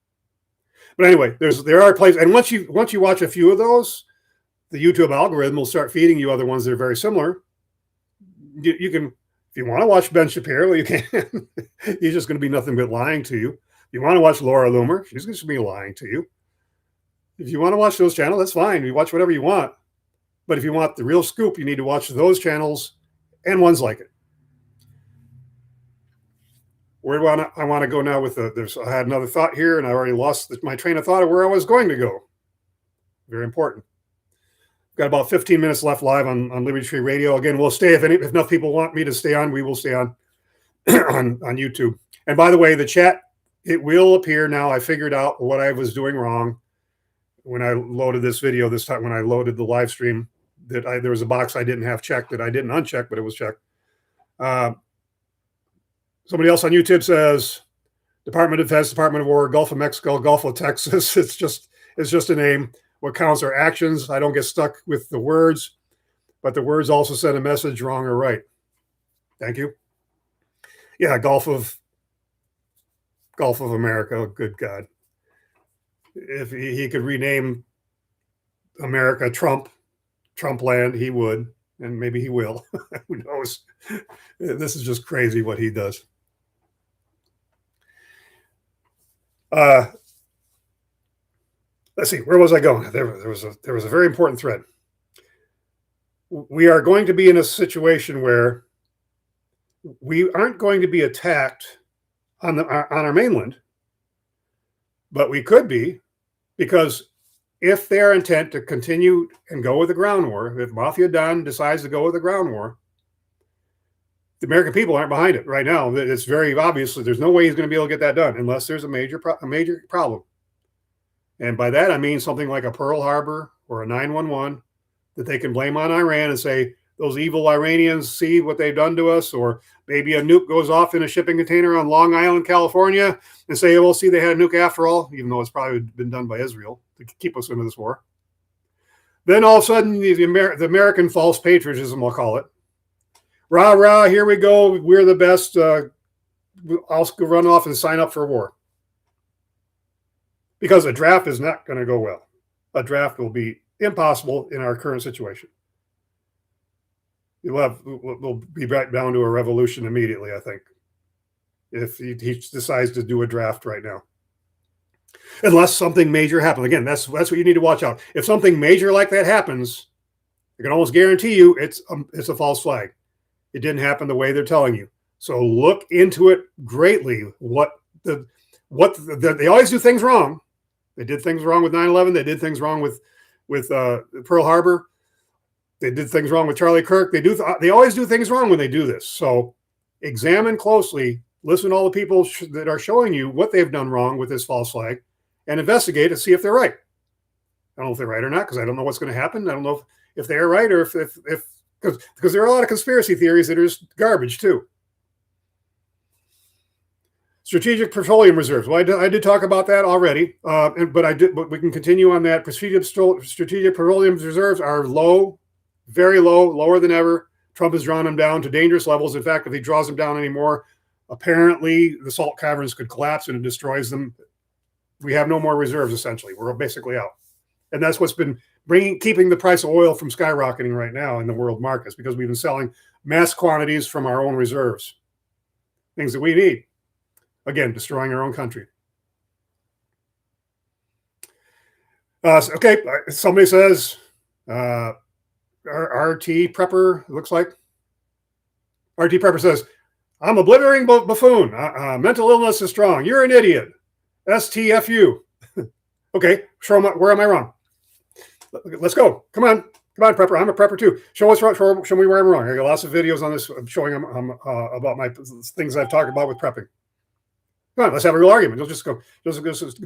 But anyway, there are places, and once you watch a few of those, the YouTube algorithm will start feeding you other ones that are very similar. You can, if you want to watch Ben Shapiro, you can. He's just going to be nothing but lying to you. If you want to watch Laura Loomer, she's going to be lying to you. If you want to watch those channels, that's fine. You watch whatever you want. But if you want the real scoop, you need to watch those channels and ones like it. Where do I want to go now with I had another thought here, and I already lost my train of thought of where I was going to go. Very important. Got about 15 minutes left live on Liberty Tree Radio. Again, we'll stay if enough people want me to stay on. We will stay on on YouTube. And by the way, the chat, it will appear now. I figured out what I was doing wrong when I loaded this video this time. When I loaded the live stream, there was a box I didn't have checked that I didn't uncheck, but it was checked. Somebody else on YouTube says Department of Defense, Department of War, Gulf of Mexico, Gulf of Texas. It's just a name. What counts are actions. I don't get stuck with the words, but the words also send a message, wrong or right. Thank you. Yeah, Gulf of America. Good God. If he could rename America Trump land, he would, and maybe he will. Who knows? This is just crazy what he does. Let's see, where was I going? There was a very important thread. We are going to be in a situation where we aren't going to be attacked on our mainland, but we could be, because if their intent to continue and go with the ground war, if Mafia Don decides to go with the ground war, The American people aren't behind it right now. It's very obvious that there's no way he's going to be able to get that done unless there's a major problem. And by that, I mean something like a Pearl Harbor or a 9/11 that they can blame on Iran and say, those evil Iranians, see what they've done to us, or maybe a nuke goes off in a shipping container on Long Island, California, and say, well, see, they had a nuke after all, even though it's probably been done by Israel to keep us into this war. Then all of a sudden, the American false patriotism, we'll call it. Rah, rah, here we go. We're the best. I'll run off and sign up for war. Because a draft is not going to go well. A draft will be impossible in our current situation. We'll be right down to a revolution immediately, I think, if he decides to do a draft right now. Unless something major happens. Again, that's what you need to watch out. If something major like that happens, I can almost guarantee you it's a false flag. It didn't happen the way they're telling you. So look into it greatly. They always do things wrong. They did things wrong with 9/11. They did things wrong with Pearl Harbor. They did things wrong with Charlie Kirk. They always do things wrong when they do this. So examine closely. Listen to all the people that are showing you what they've done wrong with this false flag, and investigate and see if they're right. I don't know if they're right or not because I don't know what's going to happen. I don't know if they're right or if because there are a lot of conspiracy theories that are just garbage too. Strategic petroleum reserves. Well, I did talk about that already, but we can continue on that. Strategic petroleum reserves are low, very low, lower than ever. Trump has drawn them down to dangerous levels. In fact, if he draws them down anymore, apparently the salt caverns could collapse and it destroys them. We have no more reserves, essentially. We're basically out. And that's what's been keeping the price of oil from skyrocketing right now in the world markets, because we've been selling mass quantities from our own reserves, things that we need. Again, destroying our own country. Okay, somebody says, RT Prepper, it looks like. RT Prepper says, I'm a blithering buffoon. Mental illness is strong. You're an idiot. STFU. Okay, where am I wrong? Let's go. Come on, Prepper. I'm a Prepper too. Show us wrong. Show me where I'm wrong. I got lots of videos on this showing about my things I've talked about with prepping. Come on, let's have a real argument. You'll just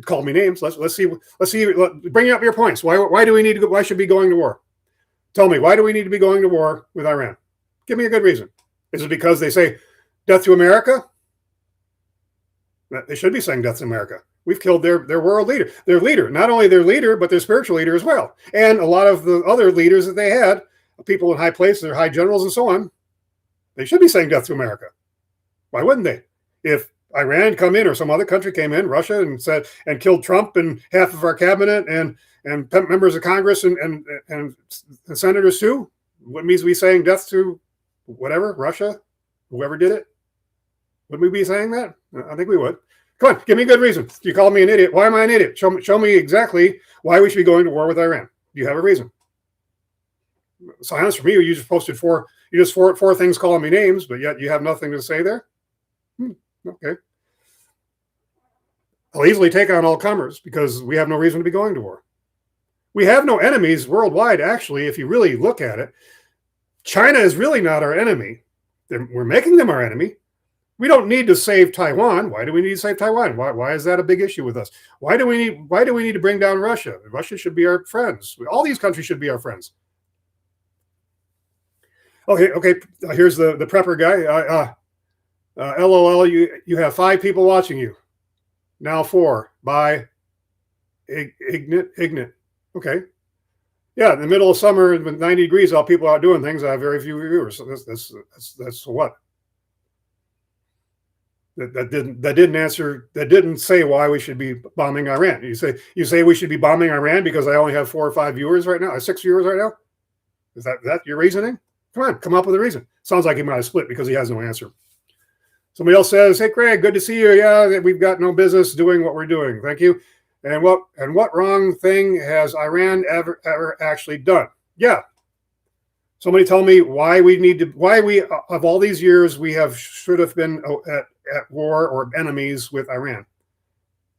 call me names. Let's see. Bring up your points. Why do we need to go? Why should we be going to war? Tell me, why do we need to be going to war with Iran? Give me a good reason. Is it because they say death to America? They should be saying death to America. We've killed their world leader. Their leader, not only their leader, but their spiritual leader as well. And a lot of the other leaders that they had, people in high places, their high generals and so on, they should be saying death to America. Why wouldn't they? If Iran come in or some other country came in, Russia, and killed Trump and half of our cabinet and members of Congress and senators too, wouldn't we be saying death to whatever, Russia, whoever did it? Would we be saying that? I think we would. Come on, give me a good reason. You call me an idiot. Why am I an idiot? Show me exactly why we should be going to war with Iran. Do you have a reason? Silence from you. You just posted four things calling me names, but yet you have nothing to say there. Okay. I'll easily take on all comers because we have no reason to be going to war. We have no enemies worldwide, actually, if you really look at it. China is really not our enemy. We're making them our enemy. We don't need to save Taiwan. Why do we need to save Taiwan? Why is that a big issue with us? Why do we need to bring down Russia? Russia should be our friends. All these countries should be our friends. Okay. Here's the prepper guy. LOL, you have 5 people watching you. Now 4. By Ignat. Okay. Yeah, in the middle of summer with 90 degrees, all people out doing things. I have very few viewers. So that's what. That didn't answer. That didn't say why we should be bombing Iran. You say we should be bombing Iran because I only have 4 or 5 viewers right now. 6 viewers right now. Is that your reasoning? Come up with a reason. Sounds like he might have split because he has no answer. Somebody else says, "Hey, Craig, good to see you. Yeah, we've got no business doing what we're doing. Thank you." And what wrong thing has Iran ever actually done? Yeah. Somebody tell me why we of all these years we should have been at war or enemies with Iran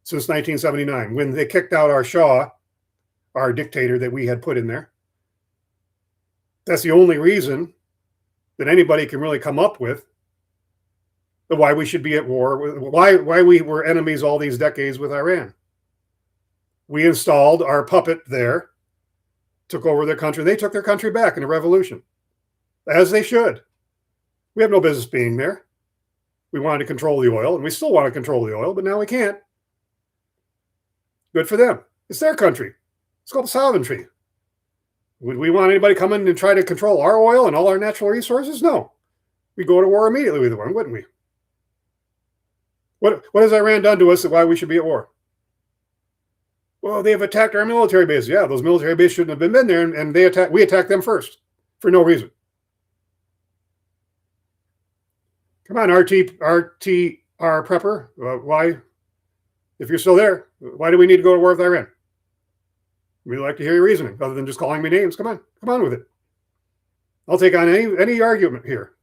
since 1979 when they kicked out our Shah, our dictator that we had put in there. That's the only reason that anybody can really come up with why we should be at war, why we were enemies all these decades with Iran. We installed our puppet there, took over their country. They took their country back in a revolution, as they should. We have no business being there. We wanted to control the oil, and we still want to control the oil, but now we can't. Good for them. It's their country. It's called sovereignty. Would we want anybody come in and try to control our oil and all our natural resources? No. We'd go to war immediately with one, wouldn't we? What has Iran done to us that why we should be at war? Well, they've attacked our military bases. Yeah, those military bases shouldn't have been there, and we attacked them first for no reason. Come on, RTR prepper. Why, if you're still there, why do we need to go to war with Iran? We'd like to hear your reasoning, other than just calling me names. Come on with it. I'll take on any argument here.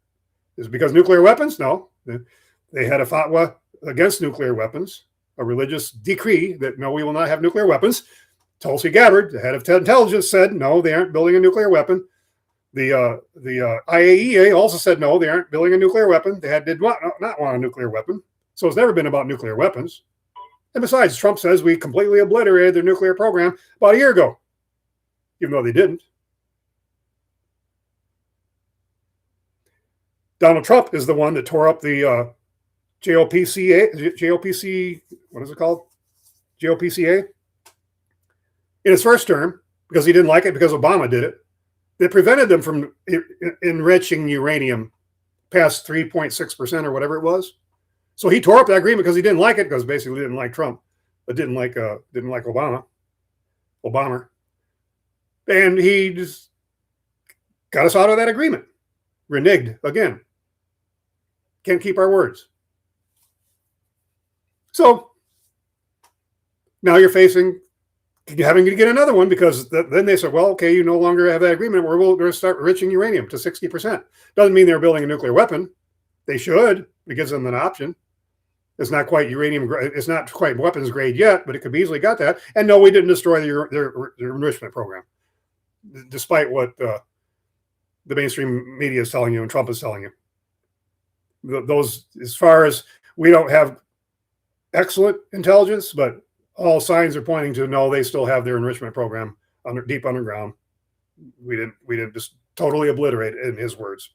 Is it because nuclear weapons? No. They had a fatwa against nuclear weapons, a religious decree that no, we will not have nuclear weapons. Tulsi Gabbard, the head of intelligence, said no, they aren't building a nuclear weapon. The IAEA also said no, they aren't building a nuclear weapon. They did not want a nuclear weapon. So it's never been about nuclear weapons. And besides, Trump says we completely obliterated their nuclear program about a year ago, even though they didn't. Donald Trump is the one that tore up the JOPCA, what is it called? JOPCA? In his first term, because he didn't like it, because Obama did it. That prevented them from enriching uranium past 3.6% or whatever it was. So he tore up that agreement because he didn't like it, because basically he didn't like Trump, but didn't like Obama. And he just got us out of that agreement. Reneged again. Can't keep our words. So now you're having to get another one, because then they said, well, okay, you no longer have that agreement. We're going to start enriching uranium to 60%. Doesn't mean they're building a nuclear weapon. They should. It gives them an option. It's not quite uranium. It's not quite weapons grade yet, but it could be easily got that. And no, we didn't destroy their enrichment program, despite what the mainstream media is telling you and Trump is telling you. Those, as far as, we don't have excellent intelligence, but all signs are pointing to no, they still have their enrichment program deep underground. We didn't just totally obliterate it, in his words.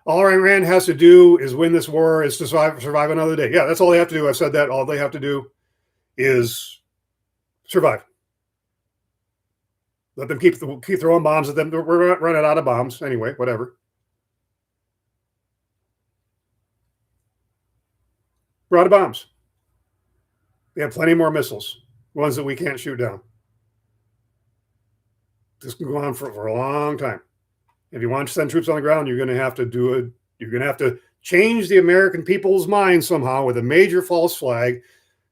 All Iran has to do is win this war, is to survive another day. Yeah, that's all they have to do. I said that. All they have to do is survive. Let them keep throwing bombs at them. We're running out of bombs anyway. Whatever. We're out of bombs. They have plenty more missiles, ones that we can't shoot down. This can go on for a long time. If you want to send troops on the ground, you're going to have to do it. You're going to have to change the American people's mind somehow with a major false flag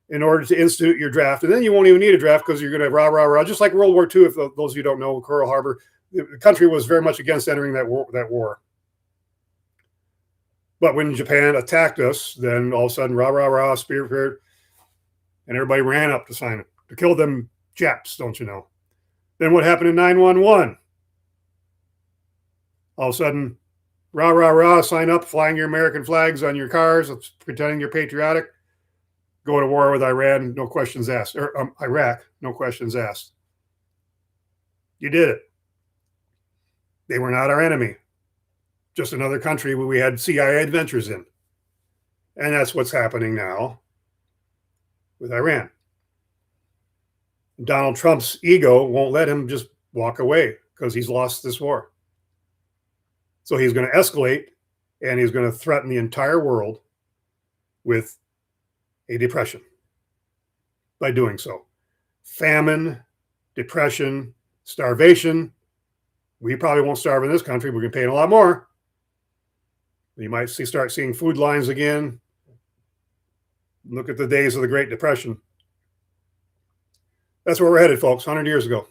in order to institute your draft. And then you won't even need a draft, because you're going to rah, rah, rah. Just like World War II, if those of you don't know, Pearl Harbor, the country was very much against entering that war. But when Japan attacked us, then all of a sudden, rah, rah, rah, spirit, and everybody ran up to sign it, to kill them Japs, don't you know? Then what happened in 9/11? All of a sudden, rah, rah, rah, sign up, flying your American flags on your cars, pretending you're patriotic, go to war with Iran, no questions asked, or Iraq, no questions asked. You did it. They were not our enemy. Just another country where we had CIA adventures in. And that's what's happening now with Iran. Donald Trump's ego won't let him just walk away, because he's lost this war. So he's going to escalate, and he's going to threaten the entire world with a depression by doing so. Famine, depression, starvation. We probably won't starve in this country. We're going to pay a lot more. You might start seeing food lines again. Look at the days of the Great Depression. That's where we're headed, folks, 100 years ago.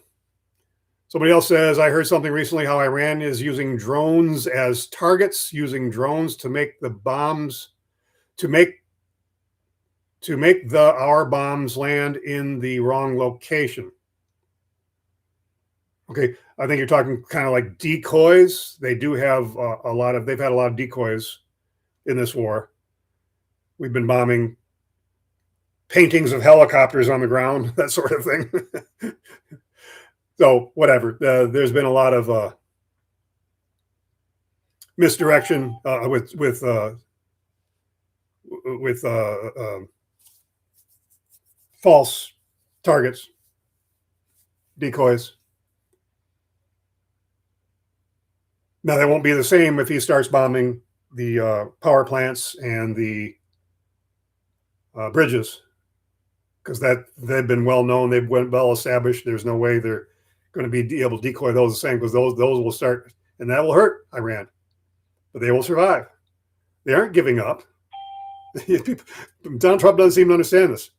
Somebody else says, I heard something recently how Iran is using drones as targets, using drones to make the bombs, to make our bombs land in the wrong location. Okay, I think you're talking kind of like decoys. They do have they've had a lot of decoys in this war. We've been bombing paintings of helicopters on the ground, that sort of thing. So whatever. There's been a lot of misdirection with false targets, decoys. Now, they won't be the same if he starts bombing the power plants and the bridges, because they've been well known, they've been well established. There's no way they're going to be able to decoy those the same, because those will start, and that will hurt Iran, but they will survive. They aren't giving up. Donald Trump doesn't seem to understand this.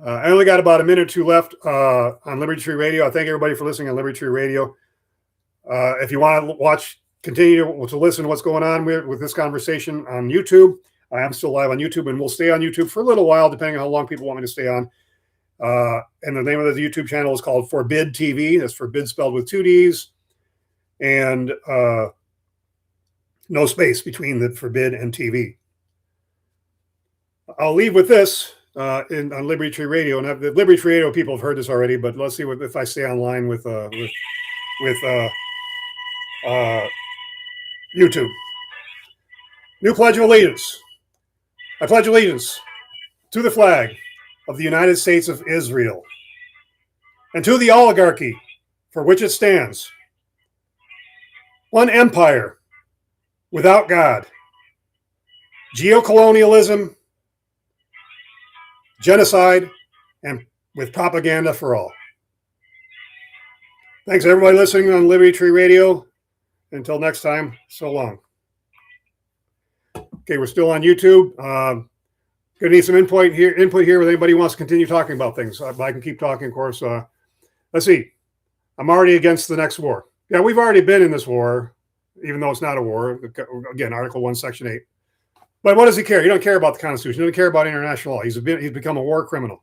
I only got about a minute or two left on Liberty Tree Radio. I thank everybody for listening on Liberty Tree Radio. If you want to continue to listen to what's going on with this conversation on YouTube, I am still live on YouTube, and we'll stay on YouTube for a little while, depending on how long people want me to stay on. And the name of the YouTube channel is called Forbid TV. That's Forbid spelled with 2 Ds, and no space between the Forbid and TV. I'll leave with this on Liberty Tree Radio, and the Liberty Tree Radio people have heard this already, but let's see if I stay online with YouTube. New Pledge of Allegiance. I pledge allegiance to the flag of the United States of Israel and to the oligarchy for which it stands, one empire without God, geocolonialism, genocide, and with propaganda for all. Thanks, everybody listening on Liberty Tree Radio. Until next time, so long. Okay, we're still on YouTube. Gonna need some input here. If anybody wants to continue talking about things, I can keep talking, of course. Let's see. I'm already against the next war. Yeah, we've already been in this war, even though it's not a war. Again, Article 1, Section 8. But what does he care? He don't care about the Constitution. He doesn't care about international law. He's become a war criminal.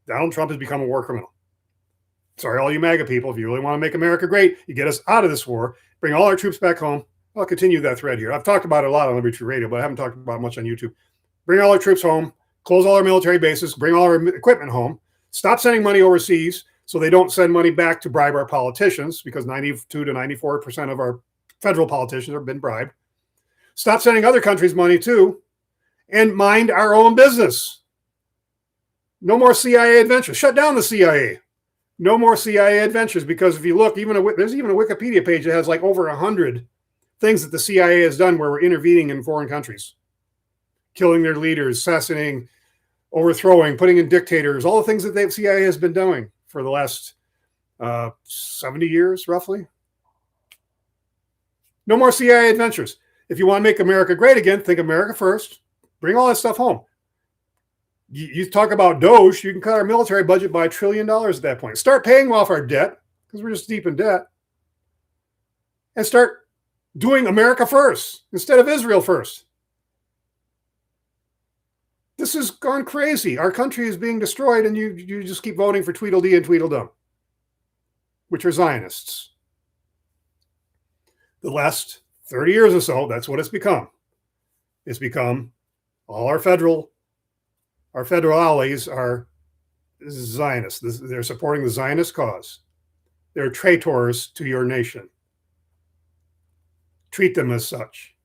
Donald Trump has become a war criminal. Sorry, all you MAGA people, if you really want to make America great, you get us out of this war, bring all our troops back home. I'll continue that thread here. I've talked about it a lot on Liberty Tree Radio, but I haven't talked about it much on YouTube. Bring all our troops home, close all our military bases, bring all our equipment home, stop sending money overseas so they don't send money back to bribe our politicians, because 92 to 94% of our federal politicians have been bribed. Stop sending other countries money too, and mind our own business. No more CIA adventures. Shut down the CIA. No more CIA adventures, because if you look, there's even a Wikipedia page that has like over 100 things that the CIA has done where we're intervening in foreign countries, killing their leaders, assassinating, overthrowing, putting in dictators, all the things that the CIA has been doing for the last 70 years, roughly. No more CIA adventures. If you want to make America great again, think America first. Bring all that stuff home. You talk about Doge, you can cut our military budget by $1 trillion at that point. Start paying off our debt, because we're just deep in debt. And start doing America first instead of Israel first. This has gone crazy. Our country is being destroyed, and you just keep voting for Tweedledee and Tweedledum, which are Zionists. The last 30 years or so, that's what it's become. It's become all our federal allies are Zionists. They're supporting the Zionist cause. They're traitors to your nation. Treat them as such.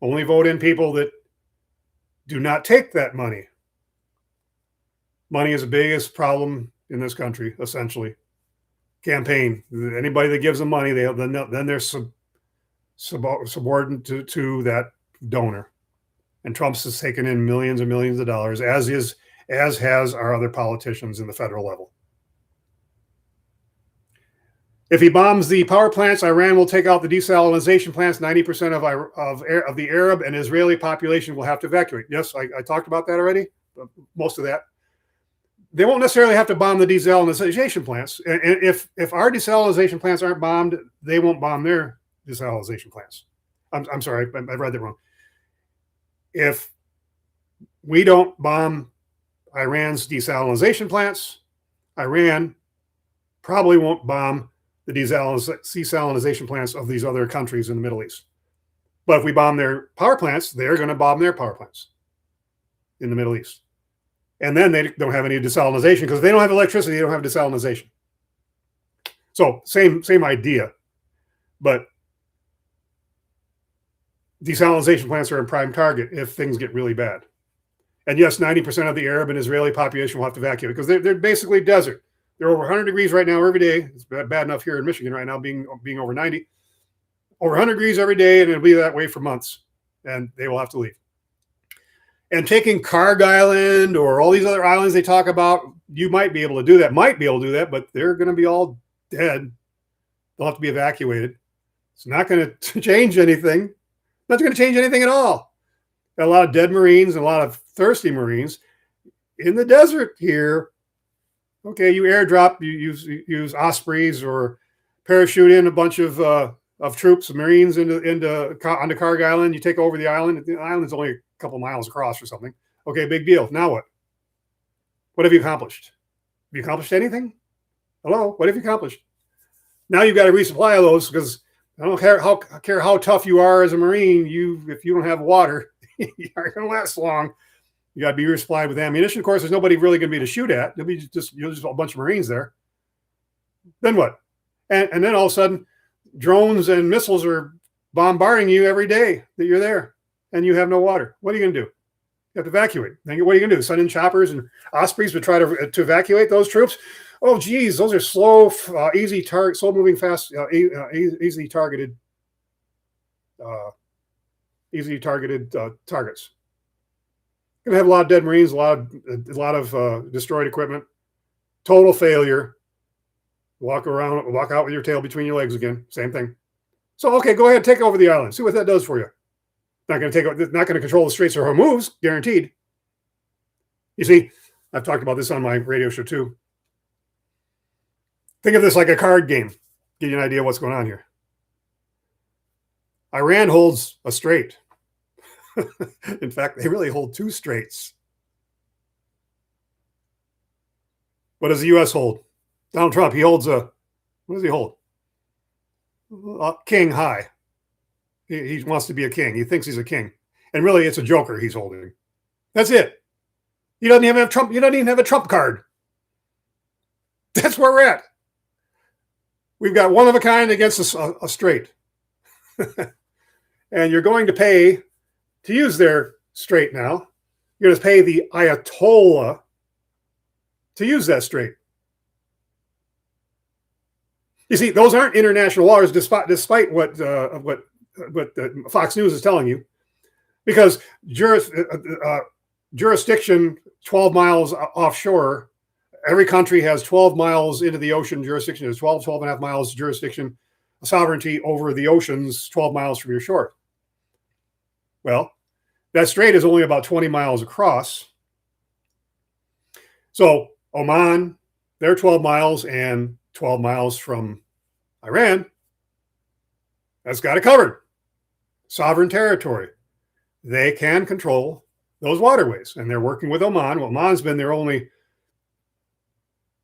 Only vote in people that do not take that money. Money is the biggest problem in this country, essentially. Campaign. Anybody that gives them money, then they're subordinate to that donor. And Trump's has taken in millions and millions of dollars, as has our other politicians in the federal level. If he bombs the power plants, Iran will take out the desalination plants. 90% of the Arab and Israeli population will have to evacuate. Yes, I talked about that already, most of that. They won't necessarily have to bomb the desalination plants. And if our desalination plants aren't bombed, they won't bomb their desalination plants. I'm sorry, I read that wrong. If we don't bomb Iran's desalination plants, Iran probably won't bomb the desalination plants of these other countries in the Middle East. But if we bomb their power plants, they're going to bomb their power plants in the Middle East. And then they don't have any desalinization because they don't have electricity. They don't have desalinization. So same idea, but desalinization plants are a prime target if things get really bad. And yes, 90% of the Arab and Israeli population will have to evacuate because they're basically desert. They're over 100 degrees right now every day. It's bad enough here in Michigan right now, being over 90. Over 100 degrees every day, and it'll be that way for months. And they will have to leave. And taking Karg Island or all these other islands they talk about, you might be able to do that, but they're going to be all dead. They'll have to be evacuated. It's not going to change anything. Not going to change anything at all. Got a lot of dead Marines and a lot of thirsty Marines in the desert here. Okay, you airdrop, you use Ospreys or parachute in a bunch of troops, Marines onto Karg Island. You take over the island. The island's only a couple miles across or something. Okay, big deal. Now what? What have you accomplished? Have you accomplished anything? Hello? What have you accomplished? Now you've got to resupply those because I don't care how tough you are as a Marine. If you don't have water, you aren't going to last long. You got to be resupplied with ammunition. Of course, there's nobody really going to be to shoot at. There'll be just a bunch of Marines there. Then what? And then all of a sudden, drones and missiles are bombarding you every day that you're there, and you have no water. What are you going to do? You have to evacuate. Then what are you going to do? Send in choppers and Ospreys to try to evacuate those troops? Oh, geez, those are slow, slow moving, fast, easily targeted targets. Going to have a lot of dead Marines, a lot of destroyed equipment, total failure. Walk out with your tail between your legs again. Same thing. So, okay, go ahead, take over the island. See what that does for you. Not going to control the Straits of Hormuz, guaranteed. You see, I've talked about this on my radio show too. Think of this like a card game. Give you an idea of what's going on here. Iran holds a strait. In fact, they really hold two straits. What does the U.S. hold? Donald Trump, he holds what does he hold? King high. He wants to be a king. He thinks he's a king. And really, it's a joker he's holding. That's it. He doesn't even have Trump. You don't even have a Trump card. That's where we're at. We've got one of a kind against a strait. And you're going to pay to use their strait now. You're going to pay the Ayatollah to use that strait. You see, those aren't international waters, despite what Fox News is telling you, because jurisdiction 12 miles offshore, every country has 12 miles into the ocean jurisdiction. There's 12 and a half miles jurisdiction, sovereignty over the oceans 12 miles from your shore. Well, that strait is only about 20 miles across. So Oman, they're 12 miles, and 12 miles from Iran, that's got it covered. Sovereign territory. They can control those waterways, and they're working with Oman. Well, Oman's been their only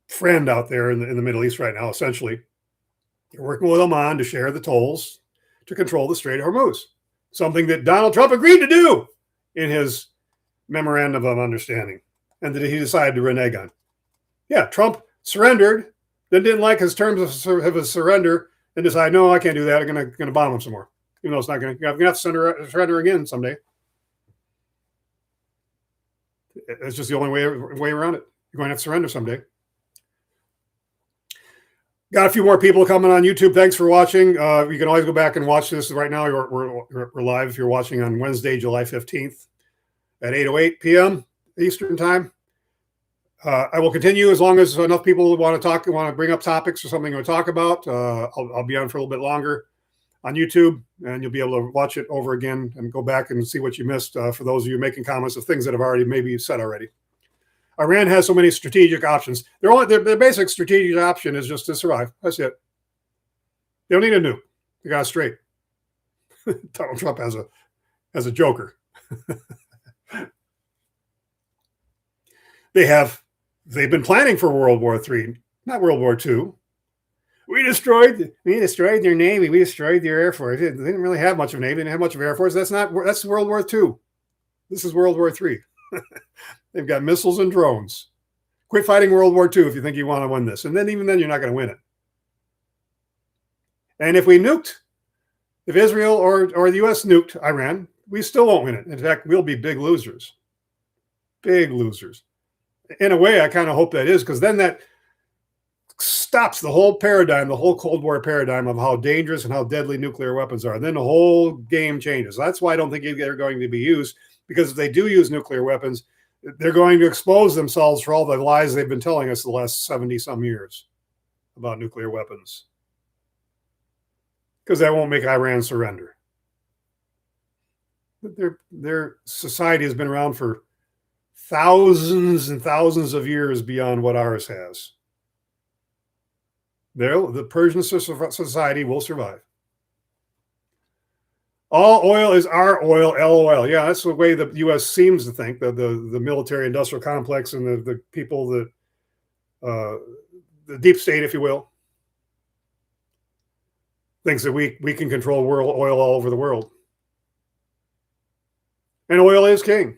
friend out there in the Middle East right now, essentially. They're working with Oman to share the tolls to control the Strait of Hormuz, something that Donald Trump agreed to do in his memorandum of understanding, and that he decided to renege on. Yeah, Trump surrendered, then didn't like his terms of his surrender, and decided, no, I can't do that. I'm going to bomb him some more. Even though it's not going to, I'm going to have to surrender again someday. It's just the only way around it. You're going to have to surrender someday. Got a few more people coming on YouTube. Thanks for watching. You can always go back and watch this. Right now, we're live if you're watching on Wednesday, July 15th at 8:08 p.m. Eastern Time. I will continue as long as enough people want to bring up topics or something to talk about. I'll be on for a little bit longer on YouTube, and you'll be able to watch it over again and go back and see what you missed for those of you making comments of things that have already maybe said already. Iran has so many strategic options. Their basic strategic option is just to survive. That's it. They don't need a nuke. They got it straight. Donald Trump has a joker. They've been planning for World War III, not World War II. We destroyed their navy. We destroyed their air force. They didn't really have much of a navy. They didn't have much of an air force. That's World War II. This is World War III. They've got missiles and drones. Quit fighting World War II if you think you want to win this. And then even then, you're not going to win it. And if Israel or the U.S. nuked Iran, we still won't win it. In fact, we'll be big losers. Big losers. In a way, I kind of hope that is, because then that stops the whole paradigm, the whole Cold War paradigm of how dangerous and how deadly nuclear weapons are. And then the whole game changes. That's why I don't think they're going to be used, because if they do use nuclear weapons, they're going to expose themselves for all the lies they've been telling us the last 70-some years about nuclear weapons. Because that won't make Iran surrender. Their society has been around for thousands and thousands of years beyond what ours has. The Persian society will survive. All oil is our oil, LOL. Yeah, that's the way the U.S. seems to think, the military-industrial complex and the people that, the deep state, if you will, thinks that we can control world oil all over the world. And oil is king.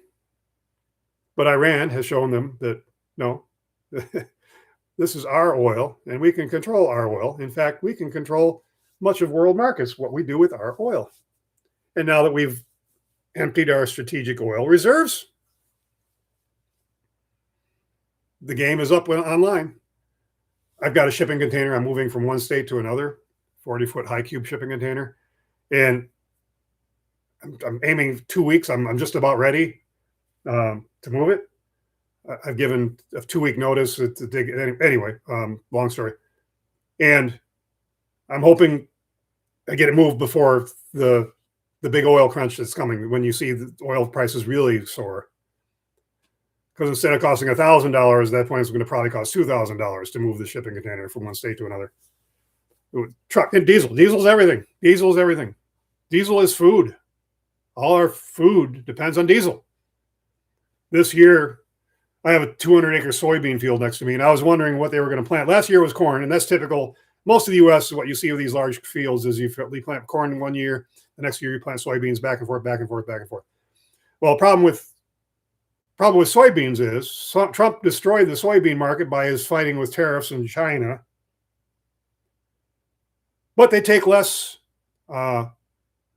But Iran has shown them that, no, this is our oil, and we can control our oil. In fact, we can control much of world markets, what we do with our oil. And now that we've emptied our strategic oil reserves, the game is up online. I've got a shipping container. I'm moving from one state to another, 40-foot high cube shipping container. And I'm aiming 2 weeks. I'm just about ready to move it. I've given a 2-week notice to dig. Anyway, long story. And I'm hoping I get it moved before the big oil crunch that's coming, when you see the oil prices really soar. Because instead of costing $1,000, at that point it's going to probably cost $2,000 to move the shipping container from one state to another. Truck and diesel. Diesel's everything. Diesel's everything. Diesel is food. All our food depends on diesel. This year, I have a 200-acre soybean field next to me, and I was wondering what they were going to plant. Last year was corn, and that's typical. Most of the U.S., what you see with these large fields is you plant corn 1 year, the next year you plant soybeans, back and forth, back and forth, back and forth. Well, the problem with soybeans is Trump destroyed the soybean market by his fighting with tariffs in China. But they take less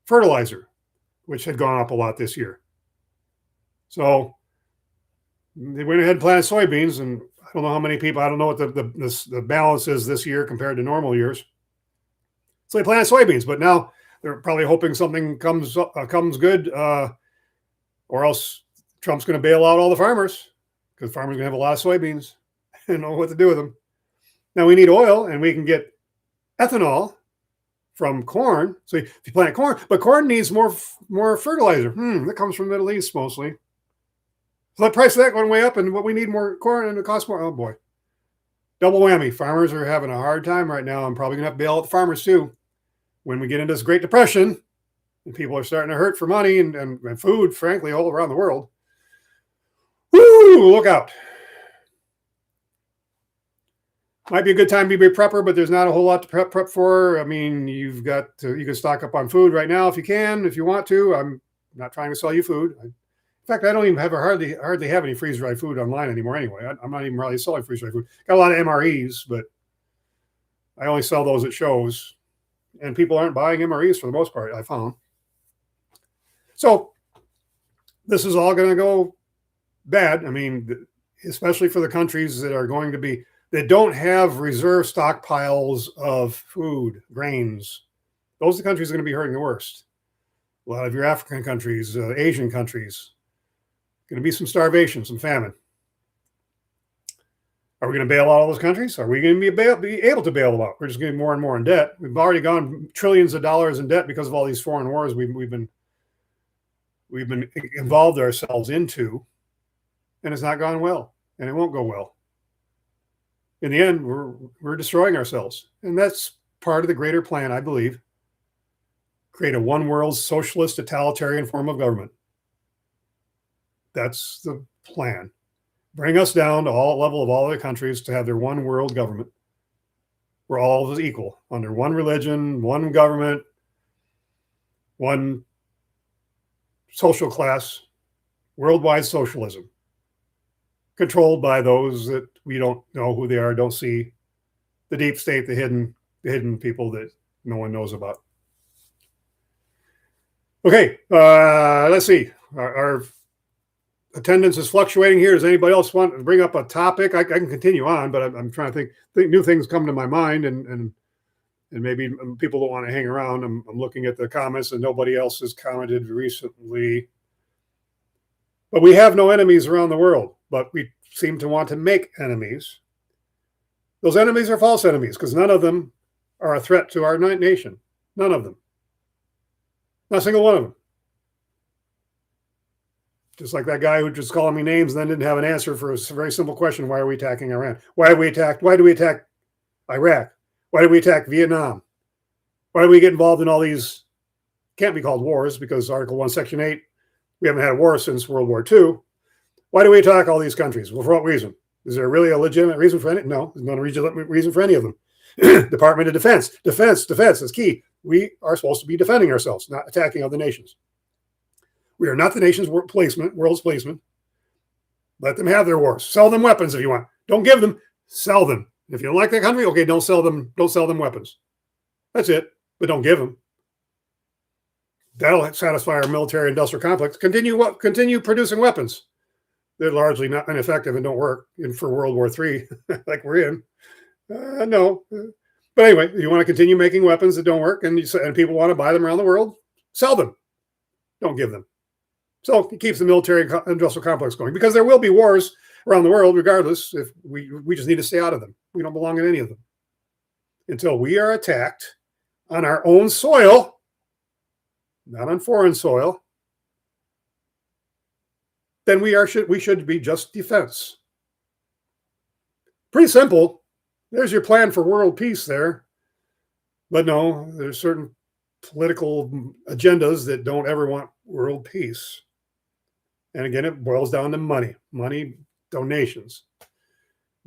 fertilizer, which had gone up a lot this year. So they went ahead and planted soybeans, and I don't know how many people, I don't know what the balance is this year compared to normal years. So they planted soybeans, but now they're probably hoping something comes good, or else Trump's going to bail out all the farmers, because farmers are going to have a lot of soybeans and know what to do with them. Now we need oil, and we can get ethanol from corn. So if you plant corn, but corn needs more fertilizer. That comes from the Middle East mostly. So the price of that going way up, and what we need more corn, and it costs more. Oh boy. Double whammy. Farmers are having a hard time right now. I'm probably going to have to bail out the farmers too. When we get into this Great Depression, and people are starting to hurt for money and food, frankly, all around the world. Woo, look out. Might be a good time to be a prepper, but there's not a whole lot to prep for. I mean, you can stock up on food right now if you can, if you want to. I'm not trying to sell you food. In fact, I don't even hardly have any freeze-dried food online anymore anyway. I'm not even really selling freeze-dried food. Got a lot of MREs, but I only sell those at shows. And people aren't buying MREs for the most part, I found. So this is all going to go bad. I mean, especially for the countries that don't have reserve stockpiles of food, grains. Those are the countries that are going to be hurting the worst. A lot of your African countries, Asian countries, going to be some starvation, some famine. Are we going to bail out all those countries? Are we going to be able to bail them out? We're just getting more and more in debt. We've already gone trillions of dollars in debt because of all these foreign wars we've been involved ourselves into, and it's not gone well, and it won't go well. In the end, we're destroying ourselves, and that's part of the greater plan, I believe. Create a one-world socialist totalitarian form of government. That's the plan. Bring us down to all level of all other countries to have their one world government. we're all equal under one religion, one government, one social class, worldwide socialism, controlled by those that we don't know who they are, don't see, the deep state, the hidden people that no one knows about. Okay, let's see. Our attendance is fluctuating here. Does anybody else want to bring up a topic? I can continue on, but I'm trying to think new things come to my mind, and maybe people don't want to hang around. I'm looking at the comments, and nobody else has commented recently. But we have no enemies around the world, but we seem to want to make enemies. Those enemies are false enemies because none of them are a threat to our nation. None of them. Not a single one of them. Just like that guy who just calling me names and then didn't have an answer for a very simple question. Why are we attacking Iran? Why do we attack Iraq? Why do we attack Vietnam? Why do we get involved in all these, can't be called wars because Article 1, Section 8, we haven't had a war since World War II. Why do we attack all these countries? Well, for what reason? Is there really a legitimate reason for any? No, there's no legitimate reason for any of them. Department of Defense is key. We are supposed to be defending ourselves, not attacking other nations. We are not the nation's world's policeman. Let them have their wars. Sell them weapons if you want. Don't give them, sell them. If you don't like that country, okay, don't sell them weapons. That's it, but don't give them. That'll satisfy our military industrial complex. Continue producing weapons. They're largely not ineffective and don't work for World War III, like we're in. No. But anyway, you want to continue making weapons that don't work and people want to buy them around the world, sell them. Don't give them. So it keeps the military industrial complex going because there will be wars around the world regardless. If we just need to stay out of them. We don't belong in any of them. Until we are attacked on our own soil, not on foreign soil, then we should be just defense. Pretty simple. There's your plan for world peace there. But no, there's certain political agendas that don't ever want world peace. And again, it boils down to money, donations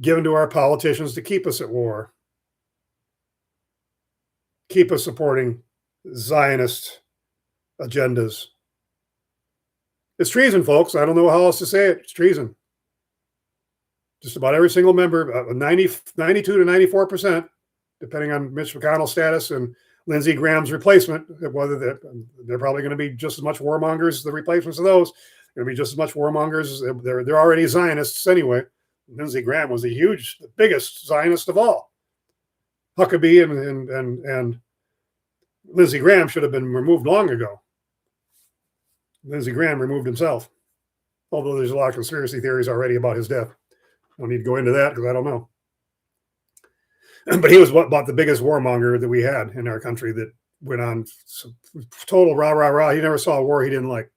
given to our politicians to keep us at war, keep us supporting Zionist agendas. It's treason, folks. I don't know how else to say it. It's treason. Just about every single member, 92 to 94%, depending on Mitch McConnell's status and Lindsey Graham's replacement, whether they're probably going to be just as much warmongers, the replacements of those, going to be just as much warmongers. They're already Zionists anyway. Lindsey Graham was the biggest Zionist of all. Huckabee and Lindsey Graham should have been removed long ago. Lindsey Graham removed himself, although there's a lot of conspiracy theories already about his death. I don't need to go into that because I don't know. But he was about the biggest warmonger that we had in our country that went on total rah, rah, rah. He never saw a war he didn't like.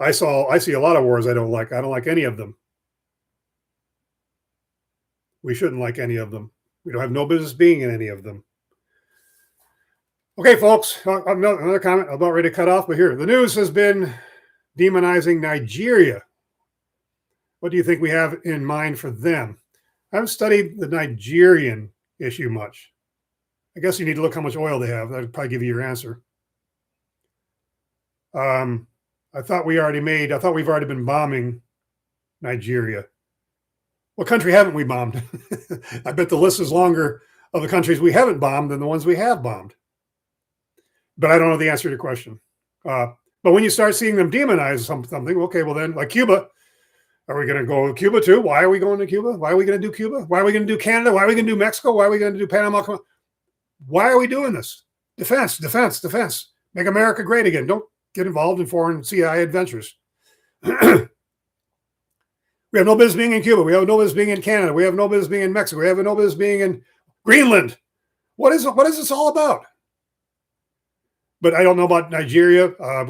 I see a lot of wars I don't like. I don't like any of them. We shouldn't like any of them. We don't have no business being in any of them. Okay, folks, another comment. I'm about ready to cut off, but here, the news has been demonizing Nigeria. What do you think we have in mind for them? I haven't studied the Nigerian issue much. I guess you need to look how much oil they have. That would probably give you your answer. I thought we've already been bombing Nigeria. What country haven't we bombed? I bet the list is longer of the countries we haven't bombed than the ones we have bombed. But I don't know the answer to your question. But when you start seeing them demonize something, okay, well then, like Cuba, are we going to go to Cuba too? Why are we going to Cuba? Why are we going to do Cuba? Why are we going to do Canada? Why are we going to do Mexico? Why are we going to do Panama? Why are we doing this? Defense. Make America great again. Don't get involved in foreign CIA adventures. We have no business being in Cuba. We have no business being in Canada. We have no business being in Mexico. We have no business being in Greenland. What is this all about? But I don't know about Nigeria. I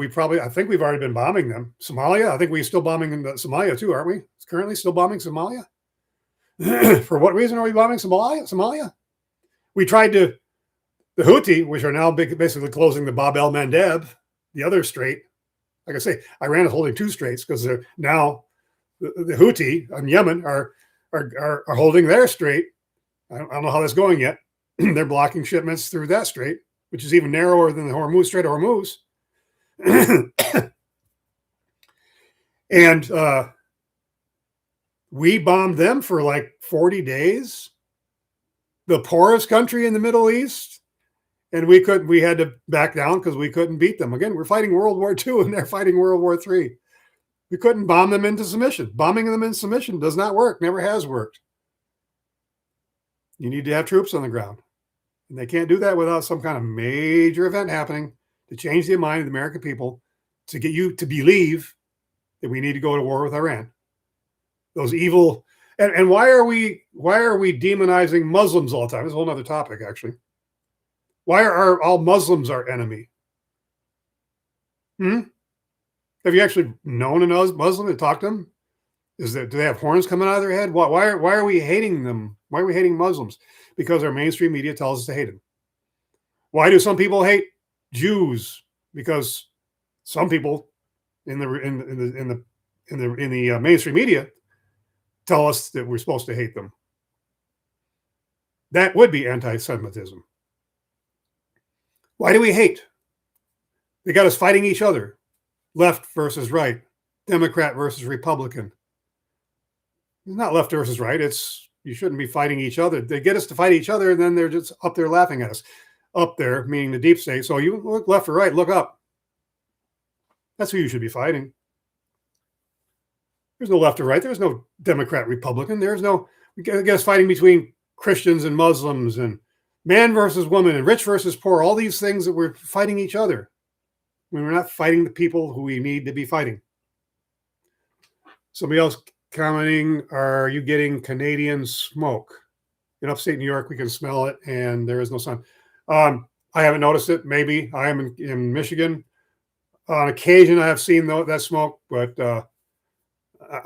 think we've already been bombing them. Somalia, I think we're still bombing Somalia too, aren't we? Currently still bombing Somalia? For what reason are we bombing Somalia? We tried the Houthi, which are now basically closing the Bab el-Mandeb, the other strait. Like I say, Iran is holding two straits because now the Houthi in Yemen are holding their strait. I don't know how that's going yet. They're blocking shipments through that strait, which is even narrower than the Hormuz Strait of Hormuz. And we bombed them for like 40 days, the poorest country in the Middle East. And we had to back down because we couldn't beat them. Again, we're fighting World War II and they're fighting World War III. We couldn't bomb them into submission. Bombing them into submission does not work, never has worked. You need to have troops on the ground. And they can't do that without some kind of major event happening to change the mind of the American people, to get you to believe that we need to go to war with Iran. Those evil, and why are we demonizing Muslims all the time? It's a whole other topic, actually. Why are all Muslims our enemy? Have you actually known a Muslim and talked to them? Do they have horns coming out of their head? Why are we hating them? Why are we hating Muslims? Because our mainstream media tells us to hate them. Why do some people hate Jews? Because some people in the mainstream media tell us that we're supposed to hate them. That would be anti-Semitism. Why do we hate? They got us fighting each other, left versus right, Democrat versus Republican. It's not left versus right. It's you shouldn't be fighting each other. They get us to fight each other, and then they're just up there laughing at us. Up there, meaning the deep state. So you look left or right, look up. That's who you should be fighting. There's no left or right. There's no Democrat, Republican. There's no, we get us fighting between Christians and Muslims and man versus woman and rich versus poor. All these things that we're fighting each other when we're not fighting the people who we need to be fighting. Somebody else commenting, are you getting Canadian smoke? In upstate New York, we can smell it and there is no sun. I haven't noticed it. Maybe I am in Michigan. On occasion, I have seen that smoke, but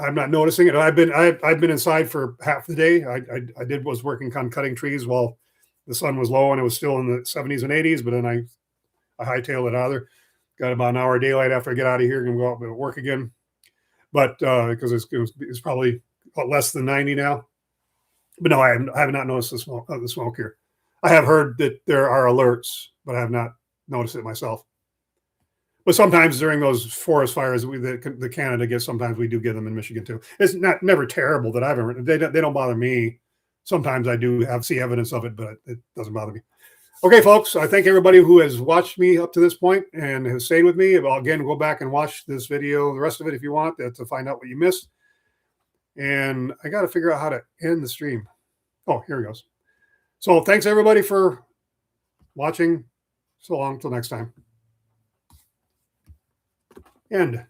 I'm not noticing it. I've been inside for half the day. I was working on cutting trees while the sun was low and it was still in the 70s and 80s. But then I hightailed it out of there. Got about an hour of daylight after I get out of here and go out and work again. But because it's probably less than 90 now. But no, I have not noticed the smoke here. I have heard that there are alerts, but I have not noticed it myself. But sometimes during those forest fires that Canada gets, sometimes we do get them in Michigan too. It's never terrible that I've ever. They don't bother me. Sometimes I do see evidence of it, but it doesn't bother me. Okay, folks, I thank everybody who has watched me up to this point and has stayed with me. Again, go back and watch this video, the rest of it if you want, to find out what you missed. And I got to figure out how to end the stream. Oh, here it goes. So thanks, everybody, for watching. So long till next time. End.